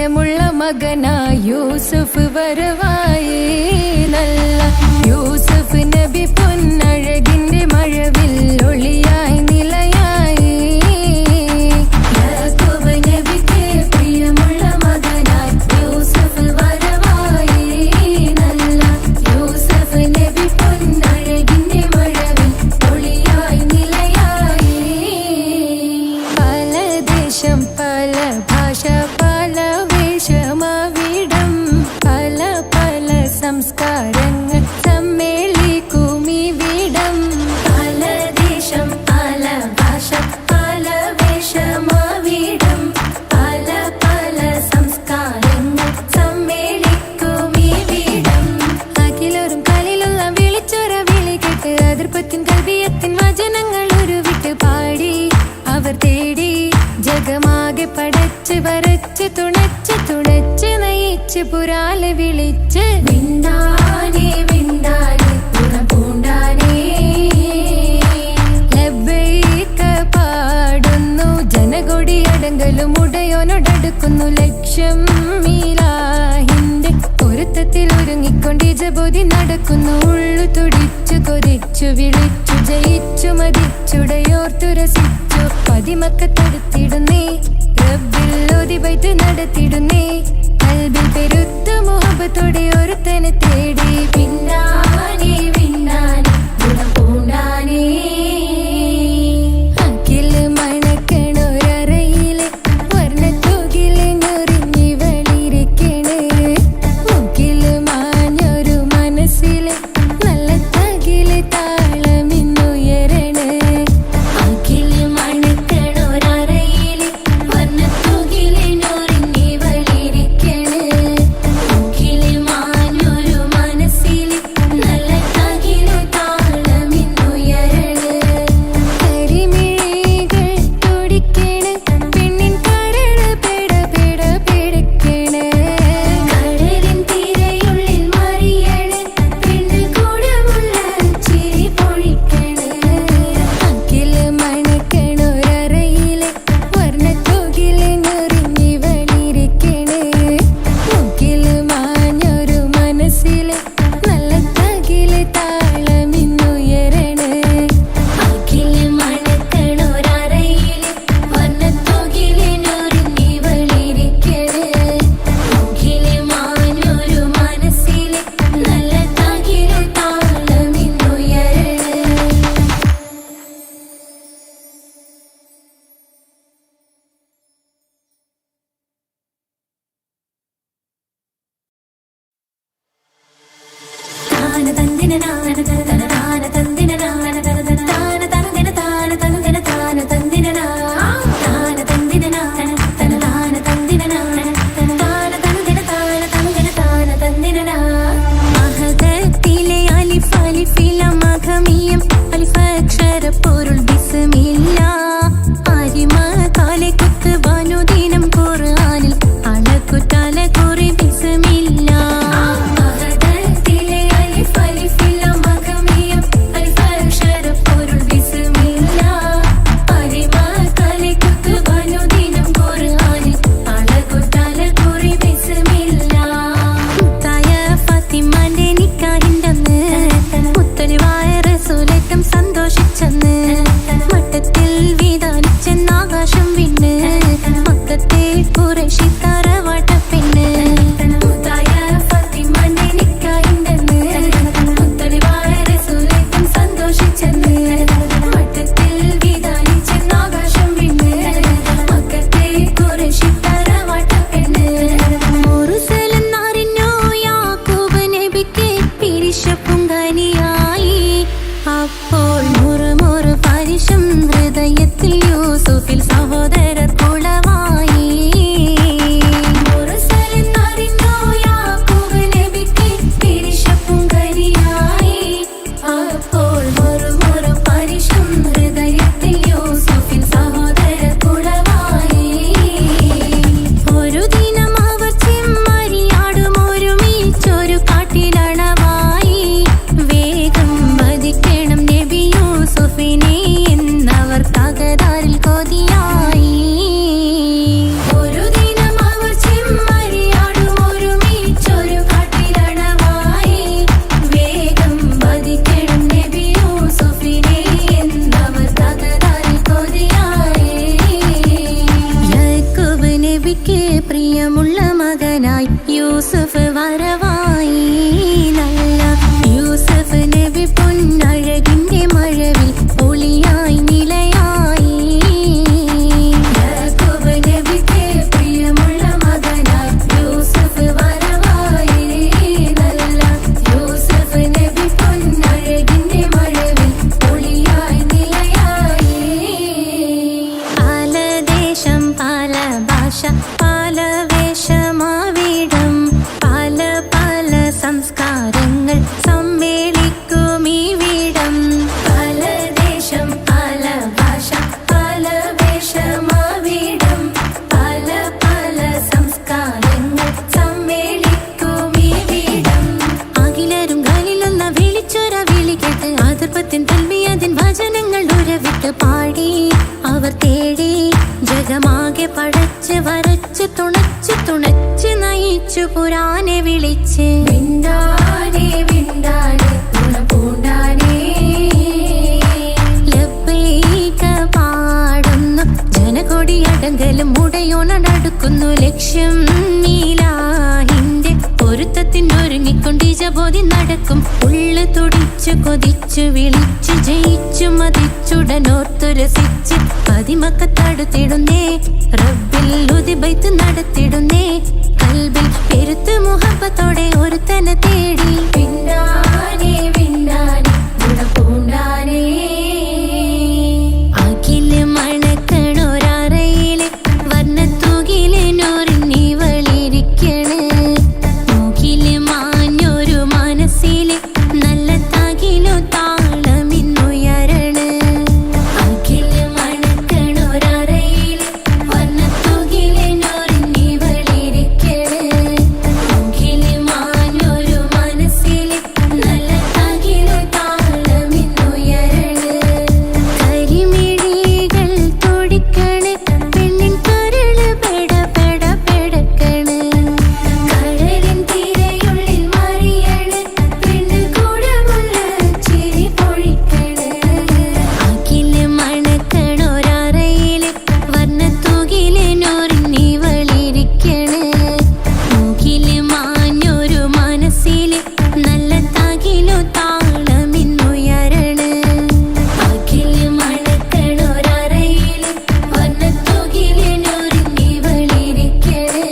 പ്രിയമുള്ള മകനായി യൂസുഫ് വരവായി നല്ല യൂസുഫ് നബി പൊന്നഴകിന്റെ മഴവിൽ ഒളിയായി നിലയായി യാക്കൂബ് നബിക്ക് പ്രിയമുള്ള മകനായി യൂസുഫ് വരവായി നല്ല യൂസുഫ് നബി പൊന്നഴകിന്റെ മഴവിൽ ഒളിയായി നിലയായി പല ദേശം പല ഭാഷ പല വേഷമവിടം പല പല സംസ്കാരങ്ങൾ സമ്മേളിക്കുമിവിടം പല ദേശം പല ഭാഷ പല വേഷമവിടം പല പല സംസ്കാരങ്ങൾ സമ്മേളിക്കുമിവിടം അഖിലോരും കാലിലുള്ള വിളിച്ചൊര വിളി കേട്ട് അതിർപ്പത്തിൻ കൽവിയത്തിൻ വചനങ്ങൾ ഉരുവിട്ട് പാടി അവർ തേടി ജഗമാകെ പടച്ച് വരച്ച് തുണച്ച് നയിച്ച് പുരാലെ വിളിച്ച് വിണ്ടാനേ വിണ്ടാനേ പുറം പൂണ്ടാനേ ലബ്ബൈക പാടുന്നു ജനകൊടി അടങ്കലും ഉടയോനോടടുക്കുന്നു ലക്ഷ്യം മീലാഹിന്റെ പൊരുത്തത്തിൽ ഒരുങ്ങിക്കൊണ്ട് ജബോധി നടക്കുന്നു ഉള്ളു തുടിച്ചു കൊതിച്ചു വിളിച്ചു ജയിച്ചു മതിച്ചുടയോർത്തു രസിച്ചു പതിമക്കത്തടുത്തിടുന്നേ റബ്ബിൽ ഓതി ബൈത്ത് നടത്തിടുന്നേ കൽബിൽ പെരുത്ത മുഹബത്തോടെ ഒരുത്തനെ തേടി പിന്നാനേ പിന്നാനേ ഗുണം പൂണ്ടാനേ അഖില് മണക്കണൊരറയില് വർണ്ണത്തൂകില് ഞൊറിഞ്ഞി വളിരിക്കണ് മുക്കില് മാഞ്ഞൊരു മനസ്സില് നല്ല തകില് താളമിന്നുയരണ അഖില് മണക്കണൊരറയില് വർണ്ണത്തൂകില് ഞൊറിഞ്ഞി വളിരിക്കണ് മുക്കില് മാഞ്ഞൊരു മനസ്സില് നല്ല തകില് താളമിന്നുയരണ കരിമിഴികൾ തുടിക്കണ് പെണ്ണിൻ കരള് പെട പെട പെടക്കണ് കടലിൻ തിരയുള്ളിൽ മറിയണ് പെണ്ണ് കൂടമുള്ള ചിരി പൊഴിക്കണ് അഖില് മണക്കണൊരറയില് വർണ്ണത്തൂകില് ഞൊറിഞ്ഞി വളിരിക്കണ് മുക്കില് മാഞ്ഞൊരു മനസ്സില് നല്ല തകില് താളമിന്നുയരണ അഖില് മണക്കണൊരറയില് വർണ്ണത്തൂകില് ഞൊറിഞ്ഞി വളിരിക്കണ് മുക്കില് മാഞ്ഞൊരു മനസ്സില് നല്ല തകില് താളമിന്നുയരണ താന തന്ദിന നാന തന താന തന്ദിന നാന തന താന തന്ദിന താന തന്ദിന താന തന്ദിന താന തന്ദിന നാന തന താന തന്ദിന നാന തന താന തന്ദിന താന തന്ദിന താന തന്ദിന മഹദത്തിലെ അലിഫ് അലിഫില മഖമിയം അലിഫ് അക്ഷര പൊരുൾ ബിസ്മില്ല ആരിമ കാലെ കുത്ത് ബാനുദീനം ഖുർആനിൽ അളക്കുതല കുറി ബിസ്മില്ല മഹദത്തിലെ അലിഫ് അലിഫില മഖമിയം യൂസുഫ് വരവായി നല്ല യൂസുഫ് നബി പൊന്നഴകിന്റെ മഴവിൽ ഒളിയായി നിലയായി യാക്കൂബ് നബിക്ക് പ്രിയമുള്ള മകനായി യൂസുഫ് വരവായി നല്ല യൂസുഫ് നബി പൊന്നഴകിന്റെ മഴവിൽ ഒളിയായി നിലയായി പല ദേശം പല ഭാഷ പല വേഷമാവിടം പല പല സംസ്കാരങ്ങൾ സമ്മേളിക്കും ഈ വീടം പല ദേശം പല ഭാഷ പല വേഷമാവിടം പല പല സംസ്കാരങ്ങൾ സമ്മേളിക്കും ഈ വീടം അഖിലരും ഖലീലൊന്ന വിളിച്ചൊര വിളി കേട്ട് ആതിർപ്പത്തിൻ തൽബിയത്തിൻ വചനങ്ങൾ ഉരവിട്ട് പാടി അവർ തേടി ജഗമാകെ പടച്ച് വരച്ച് തുണച്ച് നയിച്ചു പുരാനെ വിളിച്ച് വിണ്ടാനെ വിണ്ടാനെ പൂണ്ടാനെ ലബ്ബൈക പാടുന്നു ജനകൊടിയടങ്കലും മുടയോണടുക്കുന്നു ലക്ഷ്യം നീലാഹിന്റെ പൊരുത്തത്തിനൊരുങ്ങിക്കൊണ്ടിജബോധി നടക്കും ഉള്ളു തുടിച്ചു കൊതിച്ചു വിളിച്ചു ജയിച്ചു മതിച്ചുടനോർത്തു രസിച്ച് പതിമക്കത്തടുത്തിടുന്നേ റബ്ബിൽ ഉദിബൈത്ത് നടത്തിടുന്നേ കൽബിൽ പെരുത്ത് മുഹബത്തോടെ ഒരുത്തനെ തേടി വിണ്ടാനെ വിണ്ടാനെ ഗുണപൂണ്ടാനെ അഖില് മണക്കണൊരറയില് വർണ്ണത്തൂകില് നൂറിനിവളിരിക്കണ് മൂക്കില് മാഞ്ഞൊരു മനസ്സില് നല്ല തകിലു താളമിന്നുയരണ അഖില് മണക്കണൊരറയില് വർണ്ണത്തൂകില് നൂറിനിവളിരിക്കണ് മൂക്കില് മാഞ്ഞൊരു മനസ്സില് നല്ല തകിലു താളമിന്നുയരണ കരിമിഴികൾ തുടിക്കണ് പെണ്ണിൻ കരള് പെട പെട പെടക്കണ് കടലിൻ തിരയുള്ളിൽ മറിയണ് പെണ്ണ് കൂടമുള്ള ചിരി പൊഴിക്കണ് അഖില് മണക്കണൊരറയില് വർണ്ണത്തൂകില് നൂറിനിവളിരിക്കണ് മൂക്കില് മാഞ്ഞൊരു മനസ്സില് നല്ല തകിലു താളമിന്നുയരണ അഖില് മണക്കണൊരറയില് വർണ്ണത്തൂകില് നൂറിനിവളിരിക്കണ്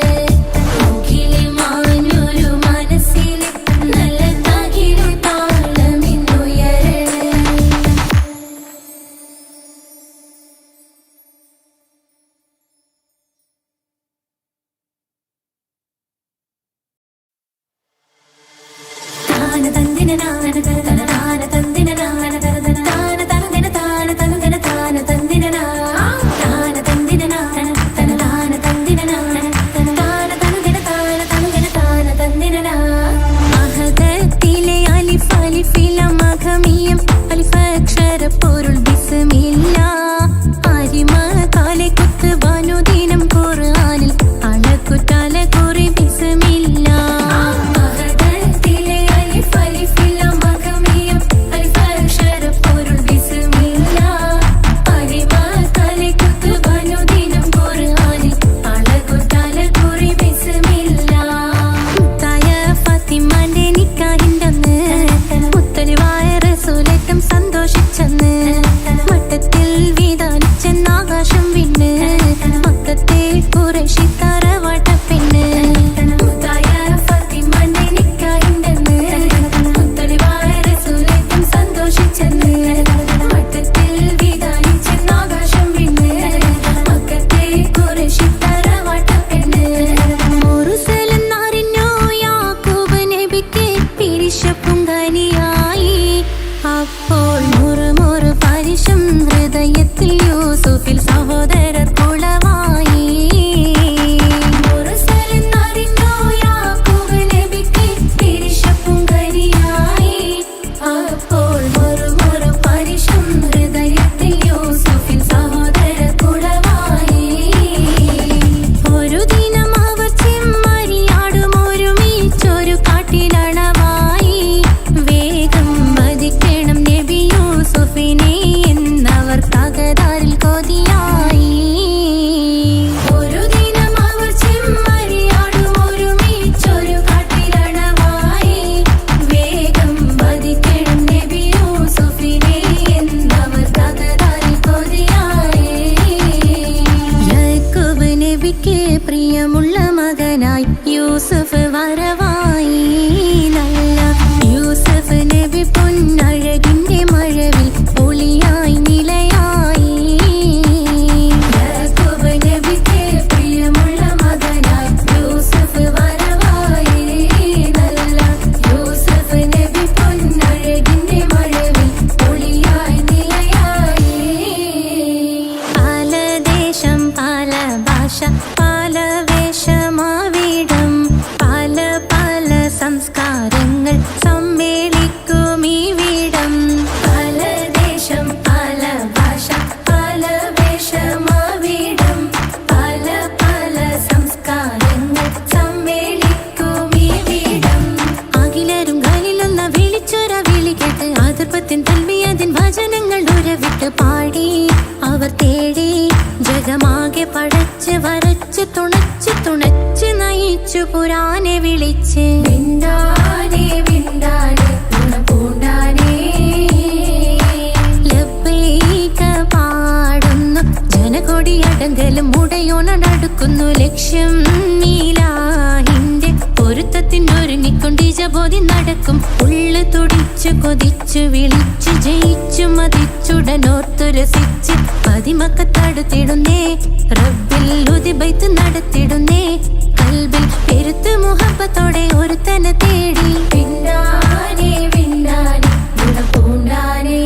മൂക്കില് മാഞ്ഞൊരു മനസ്സില് നല്ല തകിലു താളമിന്നുയരണ താന തന്ദിന നാന തന താന തന്ദിന നാന തന താന തന്ദിന താന തന്ദിന താന തന്ദിന താന തന്ദിന നാന തന താന തന്ദിന നാന തന താന തന്ദിന താന തന്ദിന താന തന്ദിന അഹദത്തിലെ അലിഫ് അലിഫില മഖമിയം അലിഫ് അക്ഷര പൊരുൾ ബിസ്മില്ല അരിമ കാലെ കുത്ത് ബനുദിനം ഖുർആനിൽ അളക്കുതല കുറി ബിസ്മില്ല അഹദത്തിലെ അലിഫ് അലിഫില മഖമിയം യൂസഫ് വരവായി നല്ല യൂസഫ് നബി പൊന്നഴകിന്റെ മഴവിൽ ഒളിയായി നിലയായി യാക്കൂബ് നബിക്ക് പ്രിയമുള്ള മകനായി യൂസഫ് വരവായി നല്ല യൂസഫ് നബി പൊന്നഴകിന്റെ മഴവിൽ ഒളിയായി നിലയായി പല ദേശം പല ഭാഷ പല വേഷമാവിടം പല പല സംസ്കാരങ്ങൾ സമ്മേളിക്കും ഈ വീടം പല ദേശം പല ഭാഷ പല വേഷമാവിടം പല പല സംസ്കാരങ്ങൾ സമ്മേളിക്കും ഈ വീടം അഖിലരും ഖലിലൊന്ന വിളിച്ചൊര വിളി കേട്ട് ആതിർപ്പത്തിൻ തൽവിയതിൻ വചനങ്ങൾ ഉരവിട്ട് പാടി അവർ തേടി ജഗമാകെ പടച്ച് വരച്ച് തുണച്ച് നയിച്ചു പുരാനെ വിളിച്ച് വിണ്ടാനെ വിണ്ടാനെ പൂണ്ടാനെ ലബ്ബൈക പാടുന്നു ജനകൊടിയടങ്കലും മുടയോണടുക്കുന്നു ലക്ഷ്യം നീലാഹിന്റെ പൊരുത്തത്തിനൊരുങ്ങിക്കൊണ്ട് ജബോധി നടക്കും ഉള്ളു തുടിച്ചു കൊതിച്ചു വിളിച്ചു ജയിച്ചു മതിച്ചുടനോർത്തു രസിച്ച് പതിമക്കത്തടുത്തിടുന്നേ റബ്ബിൽ ഉദിബൈത്ത് നടത്തിടുന്നേ കൽബിൽ പെരുത്ത് മുഹബത്തോടെ ഒരുത്തനെ തേടി വിണ്ടാനെ വിണ്ടാനെ ഗുണപൂണ്ടാനെ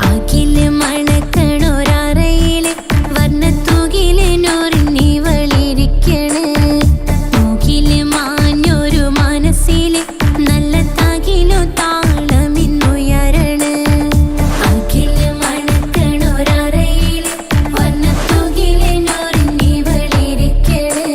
അഖില് മണക്കണൊരറയില് വർണ്ണത്തൂകില് നോറിഞ്ഞി വളിരിക്കണ് മൂക്കില് മാഞ്ഞൊരു മനസ്സില് നല്ല തകിലു താളമിന്നുയരണ അഖില് മണക്കണൊരറയില് വർണ്ണത്തൂകില് നോറിഞ്ഞി വളിരിക്കണ്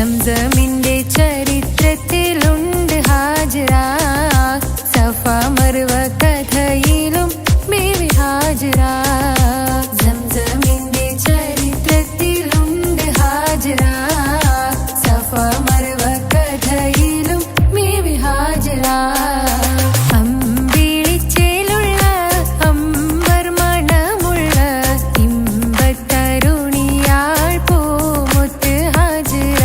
സംസമിന്റെ ചരിത്രത്തിലുണ്ട് ഹാജറ, സഫ മർവ കഥയിലും ബീവി ഹാജറ. സംസമിന്റെ ചരിത്രത്തിലുണ്ട് ഹാജറ, സഫ മർവ കഥയിലും ബീവി ഹാജറ. അമ്പിളിച്ചേലുള്ള അമ്പർ മണമുള്ള ഇമ്പത്തരുണിയാൾ പൂമുത്ത് ഹാജറ.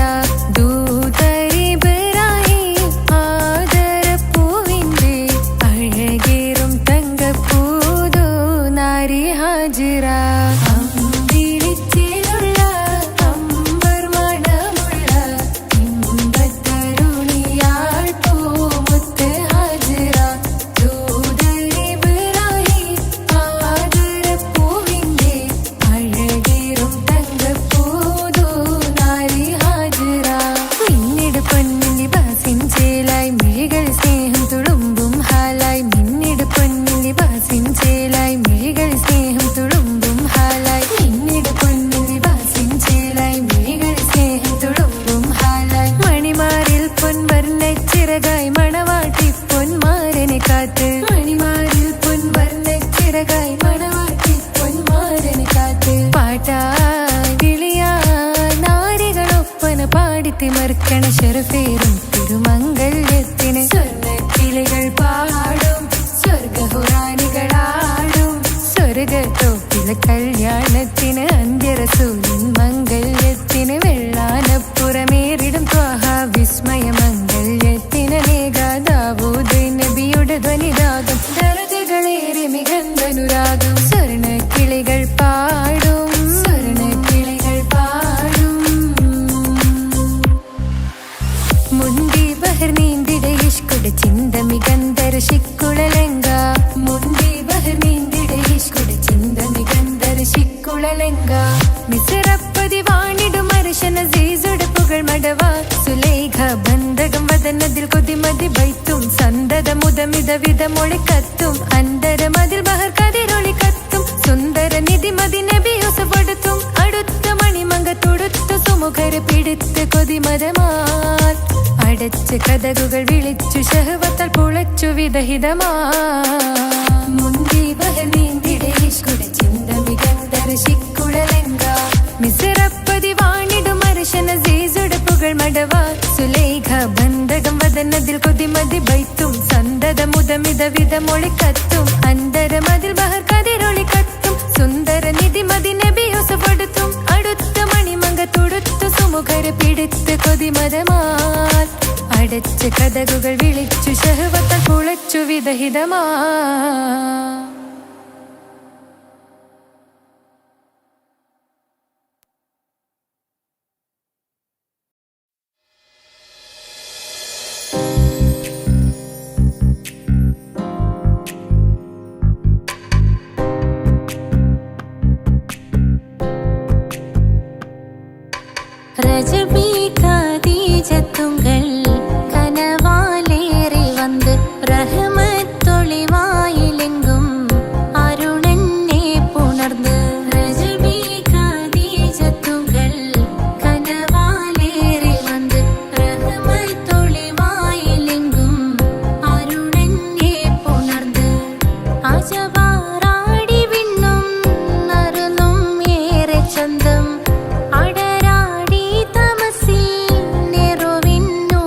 ദൂതരിബ്രായി ആദരപ്പൂവിന്റെ അഴകേറും തങ്കപ്പൂതു നാരി ഹാജറ. അമ്പിളിച്ചേലുള്ള അമ്പർ മണമുള്ള ഇമ്പത്തരുണിയാൾ പൂമുത്ത് ഹാജറ. ദൂതരിബ്രായി ആദരപ്പൂവിന്റെ അഴകേറും തങ്കപ്പൂതു നാരി ഹാജറ. മിന്നിട് പൊന്നിൻ ലിബാസിൻ ചേലായി മിഴികൾ സ്നേഹം തുളുമ്പും ഹാലായി. മിന്നിട് പൊന്നിൻ ലിബാസിൻ ചേലായി മിഴികൾ സ്നേഹം തുളുമ്പും ഹാലായി. മിന്നിട് പൊന്നിൻ ലിബാസിൻ ചേലായി മിഴികൾ സ്നേഹം തുളുമ്പും ഹാലായി. മണിമാരിൽ പൊൻവർണ്ണച്ചിറകായി മണവാട്ടി പൊന്മാരനെ കാത്ത്. മണിമാരിൽ പൊൻവർണ്ണച്ചിറകായി മണവാട്ടി പൊന്മാരനെ കാത്ത്. പാട്ടായി വിളിയായി നാരികളൊപ്പന പാടിത്തിമർക്കണ ശരഫേറും തിരുമംഗല്യത്തിന്. സ്വർണ്ണക്കിളികൾ പാടും സ്വർഗഹുറാനികളാടും സ്വർഗത്തോപ്പിലെ കല്യാണത്തിന്. അന്ത്യറസൂലിൻ മംഗല്യത്തിന് വെള്ളാനപ്പുറമേറിടും ത്വാഹ വിസ്മയ മംഗല്യത്തിന്. ദാവൂദ് നബിയുടെ ധ്വനിരാഗം ദരജകളേറെ മികന്ധനുരാഗം. സ്വർണ്ണക്കിളികൾ പാടും സ്വർണ്ണക്കിളികൾ പാടും. മുണ്ടി ബഹർ നീന്തിട ഇഷ്കുടെ ചിന്ത മികന്ധര ശിക്കുളലങ്ക. മുണ്ടി ബഹർ നീന്തിട ഇഷ്കുടെ ചിന്ത മികന്ധര ശിക്കുളലങ്ക. മിസറപ്പതി വാണിടും അർശന സീസുടെ പുകൾ മടവ. സുലൈഖ ബന്ധകം വദനതിൽ കൊതിമതി ബൈത്തും സന്തത മുതമിത വിധമൊളി കത്തും. അന്തരമതിൽ ബഹർ കതിരൊളി കത്തും. സുന്ദര നിധിമതി നബി യൂസഫെടുത്തും. അടുത്ത മണിമങ്ക തൊടുത്ത സുമുഖരെ പിടിത്ത് കൊതിമതമാൽ അടച്ച് കഥകുകൾ വിളിച്ചു ഷഹവത്താൽ പുളച്ചു വിദഹിതമാ. മുന്തി ബഹർ നീന്തിട ഇഷ്കുടെ ചിന്ത മികന്ധര ശിക്കുളലങ്ക. മിസറപ്പതി വാണിടും അർശന സീസുടെ പുകൾ മടവ. സുലൈഖ ബന്ധകം വദനതിൽ കൊതിമതി ബൈത്തും സന്തത മുതമിത വിധമൊളി കത്തും. അന്തരമതിൽ ബഹർ കതിരൊളി കത്തും. സുന്ദര നിധിമതി നബി യൂസഫെടുത്തും. അടുത്ത മണിമങ്ക തൊടുത്ത സുമുഖരെ പിടിത്ത് കൊതിമതമാൽ അടച്ച് കഥകുകൾ വിളിച്ചു ഷഹവത്താൽ പുളച്ചു വിദഹിതമാ. ரஜபி கதீஜத்துங்கள் கனவாலேறி வந்து ரஹமத்தொளிவாயிலெங்கும் அருணன்னே புணர்ந்து. ரஜபி கதீஜத்துங்கள் கனவாலேறி வந்து ரஹமத்தொளிவாயிலெங்கும் அருணன்னே புணர்ந்து. അജവാറാടി വിണ്ണും നറുന്നും ഏറെ ചന്തം. അടരാടി തമസിൽ നെറുവിന്നു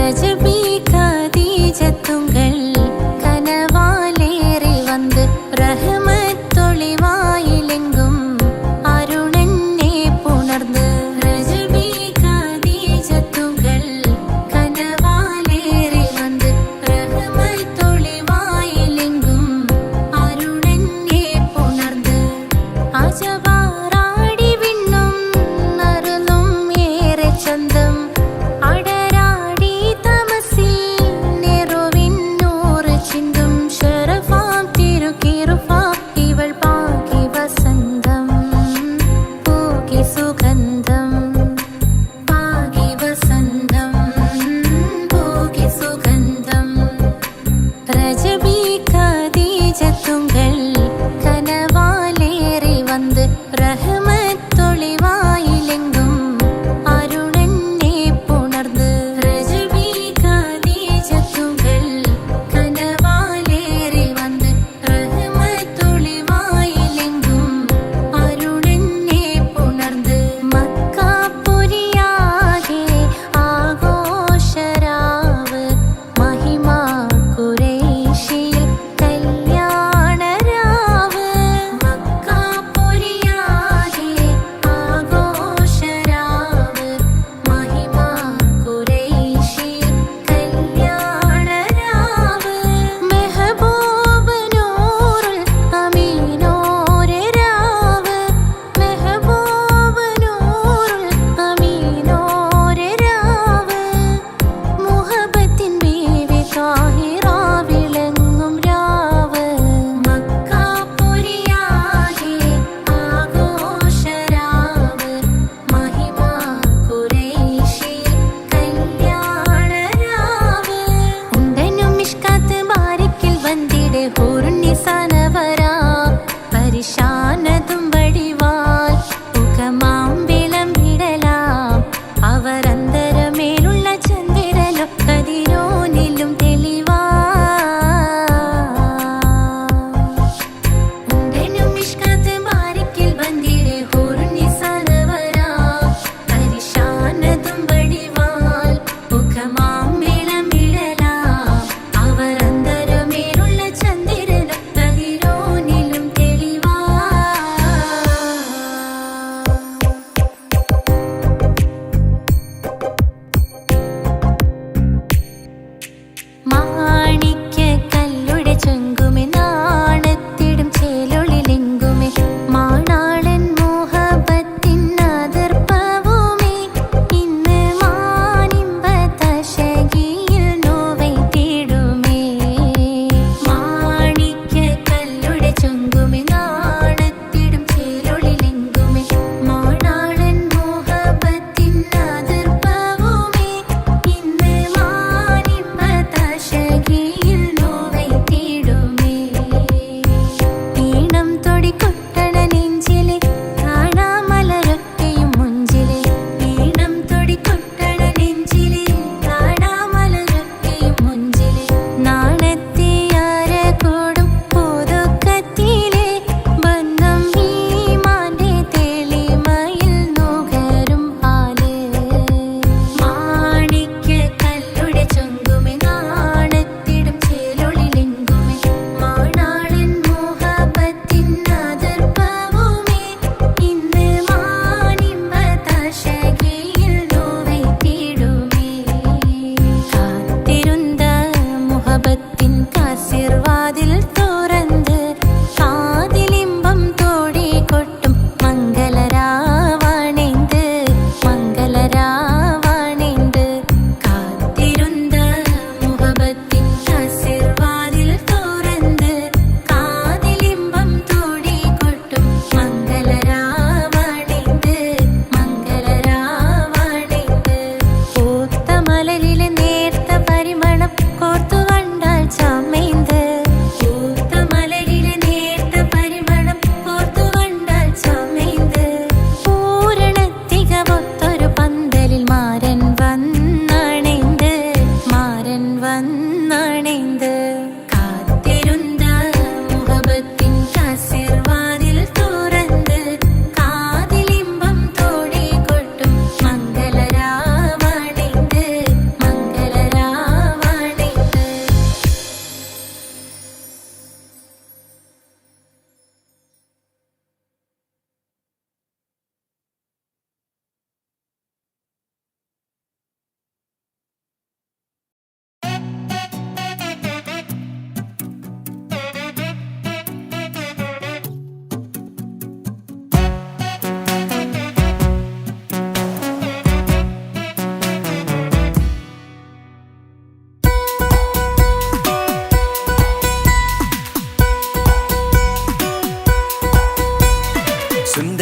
രജബി ഖദീജത്തുങ്കൾ കനവാലേറി വന്ന് റഹ്മത്തൊളിവായിലെങ്കും അരുണനെ പുണർന്ന് രജബി ഖദീജത്തുങ്കൾ കനവാലേറി വന്ന് റഹ്മത്തൊളിവായിലെങ്കും അരുണനെ പുണർന്ന് അജവാറാടി വിണ്ണും നറുന്നും ഏറെ ചന്തം അടരാടി തമസിൽ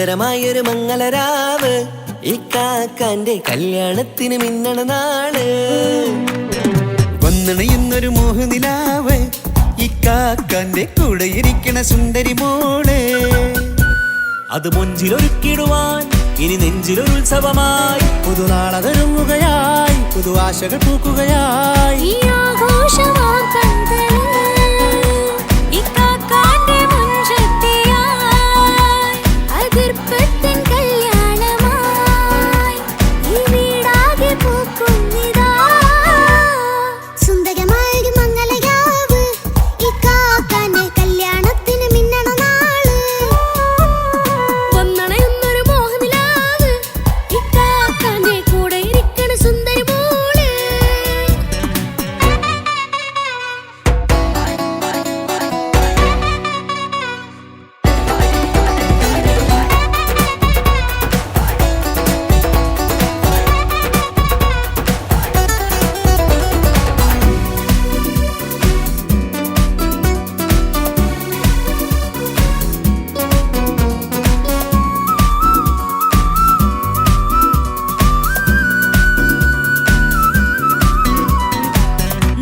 സുന്ദരമായൊരു മംഗളരാവ് ഇക്കാക്കാന്റെ കല്യാണത്തിന് മിന്നണ നാള്. വന്നണയുന്നൊരു മോഹനിലാവ് ഇക്കാക്കാന്റെ കൂടെ ഇരിക്കണ സുന്ദരി മോള്. അത് മുഞ്ചിലൊരുക്കിടുവാൻ ഇനി നെഞ്ചിലൊരു ഉത്സവമായി പുതുനാളതൊരുങ്ങുകയായി പുതു ആശകൾ പൂക്കുകയായി. ഈ ആഘോഷമാം പന്തലിൽ ഇക്കാക്കാന്റെ മുൻചെത്തിയായി അതിർപ്പത്തിൻ കല്യാണമായി ഈ വീടാകെ പൂക്കുന്നിതാ. സുന്ദരമായൊരു മംഗളയാവ് ഇക്കാക്കാന്റെ കല്യാണത്തിന് മിന്നണ നാള്. വന്നണയുന്നൊരു മോഹനിലാവ് ഇക്കാക്കാന്റെ കൂടെ ഇരിക്കണ സുന്ദരി മോള്.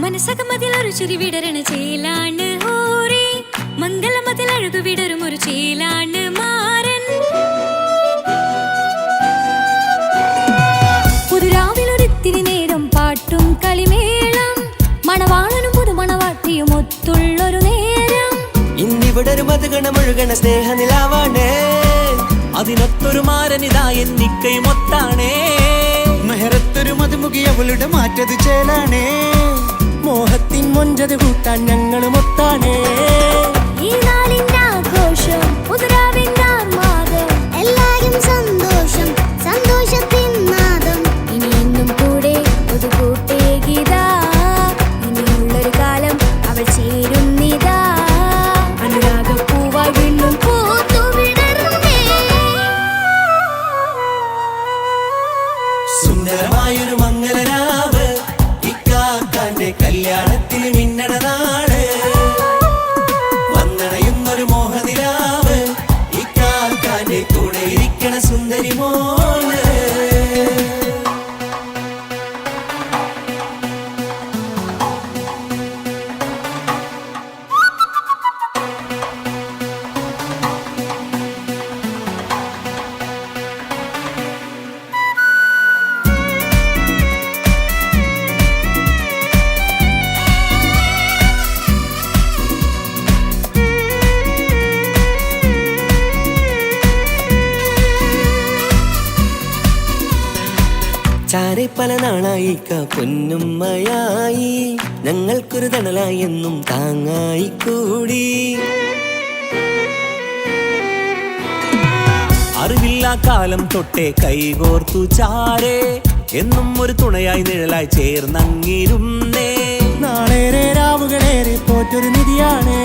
മനസ്സകമതിലൊരു ചിരി വിടരണ ചേലാണ് ഓരേ മംഗളമതിൽ അഴകു വിടരും ഒരു ചേലാണ് മാരൻ. പുതുരാവിലൊരിത്തിരി നേരം പാട്ടും കളിമേളം മണവാളനും പുതുമണവാട്ടിയും ഒത്തുള്ളൊരു നേരം. ഇന്നിവിടെ ഒരു മധുഗണമൊഴുകണ സ്നേഹനിലാവാണേ അതിനൊത്തൊരു മാരനിതാ എന്നിക്കയും ഒത്താണേ. മെഹറത്തൊരു മധുമുഖി അവളുടെ മാറ്റത് ചേലാണേ. മോഹത്തിൻ മൊഞ്ചത് കൂട്ടാൻ ഞങ്ങളും ഒത്താണേ. ഈ നാളിന്റെ ആഘോഷം പുതുരാവിന്റെ ആർമാദം എല്ലാരും സന്തോഷം സന്തോഷത്തിൻ നാദം. ഇനി എന്നും കൂടെ ഒരു കൂട്ടേകിതാ ഇനിയുള്ളൊരു കാലം അവൾ ചേരുന്നിതാ. അനുരാഗപ്പൂവായി വീണ്ടും പൂത്തു വിടർന്നേ. സുന്ദരമായൊരു മംഗളരാവ് ഇക്കാക്കാന്റെ കല്യാണത്തിന് മിന്നണ നാള്. വന്നണയുന്നൊരു മോഹനിലാവ് ഇക്കാക്കാന്റെ കൂടെ ഇരിക്കണ സുന്ദരി മോള്. ചാരെ പല നാളായിക്ക പൊന്നുമ്മയായി ഞങ്ങൾക്കൊരു തണലായി എന്നും താങ്ങായി കൂടി. അറിവില്ല കാലം തൊട്ടേ കൈകോർത്തു ചാരേ എന്നും ഒരു തുണയായി നിഴലായി ചേർന്നങ്ങിരുന്നേ. നാളേറെ രാവുകളേറെ പോറ്റൊരു നിധിയാണേ.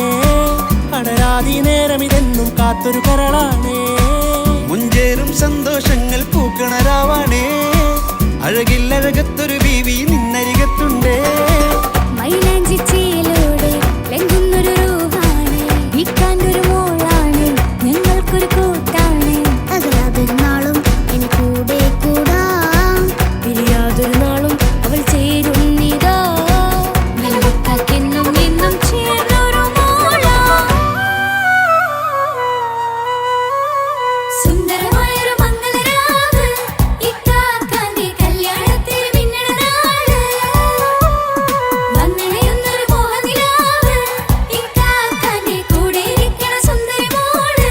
അടരാതി നേരം ഇതെന്നും കാത്തൊരു കരളാണേ. മുഞ്ചേറും സന്തോഷങ്ങൾ പൂക്കണരാവാണേ. അഴകില്ലഴകത്തൊരു ബീവി നിന്നരികത്തുണ്ടേ. മൈലാഞ്ചി ചേലോടെ ലംഘുന്നൊരു രൂപാണ് ഇക്കാന്റെ ഒരു മോളാണ് ഞങ്ങൾക്കൊരു കൂട്ടാണ്. അകലാതൊരു നാളും ഇനി കൂടെ കൂടാം പിരിയാതൊരു നാളും അവൾ ചേരുന്നിതാ. വെള്ളക്കാക്കെന്നും എന്നും ചേർന്നൊരു മോളാ. സുന്ദരമായൊരു മംഗളരാവ് ഇക്കാക്കാന്റെ കല്യാണത്തിന് മിന്നണ നാള്. വന്നണയുന്നൊരു മോഹനിലാവ് ഇക്കാക്കാന്റെ കൂടെ ഇരിക്കണ സുന്ദരി മോള്.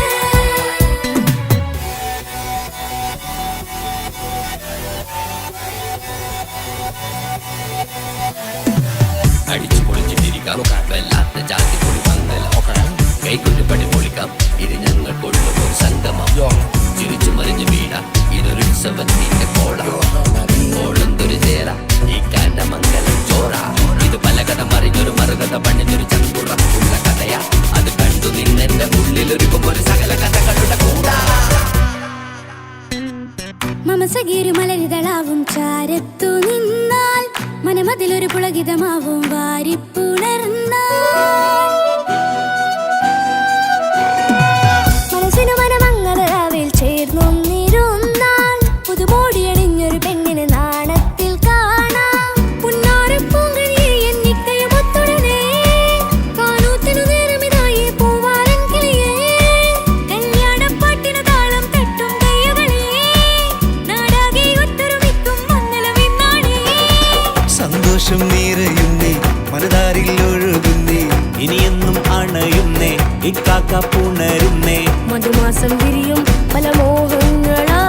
അടിച്ചു പൊളിച്ചിട്ടിരിക്കാം വല്ലാത്ത ജാതി പൊളി പന്തലോക്കണം കൈകൊണ്ടുപടി പൊളിക്കാം ഇത് ഞങ്ങൾ കൊണ്ടുപോകും സംഗമം ചിരിച്ചു മറിഞ്ഞു വീടാം ഇതൊരു ഉത്സവത്തിന്റെ കോളം കോളന്തൊരു ചേര ഈ കാണ്ട മംഗലം ചോറ ഇത് പലകഥ മറിഞ്ഞൊരു മറുകഥ പണിഞ്ഞൊരു ചങ്കുറപ്പുള്ള കഥയാ അത് കണ്ടു നിന്നെന്റെ ഉള്ളിലൊരുക്കും ഒരു സകല കഥകളുടെ കൂടാ. മമസഗീരു മലരിതളാവും ചാരത്തു നിന്നാൽ മനമതിലൊരു പുളകിതമാവും വാരിപ്പുണർന്നാൽ മനസ്സിനു മനമംഗളരാവിൽ ചേർ സന്തോഷം നിറയുന്നേ മനതാരിൽ ഒഴുകുന്നേ ഇനിയെന്നും അണയുന്നേ ഇക്കാക്ക പുണരുന്നേ മധുമാസം വിരിയും പല മോഹങ്ങളാ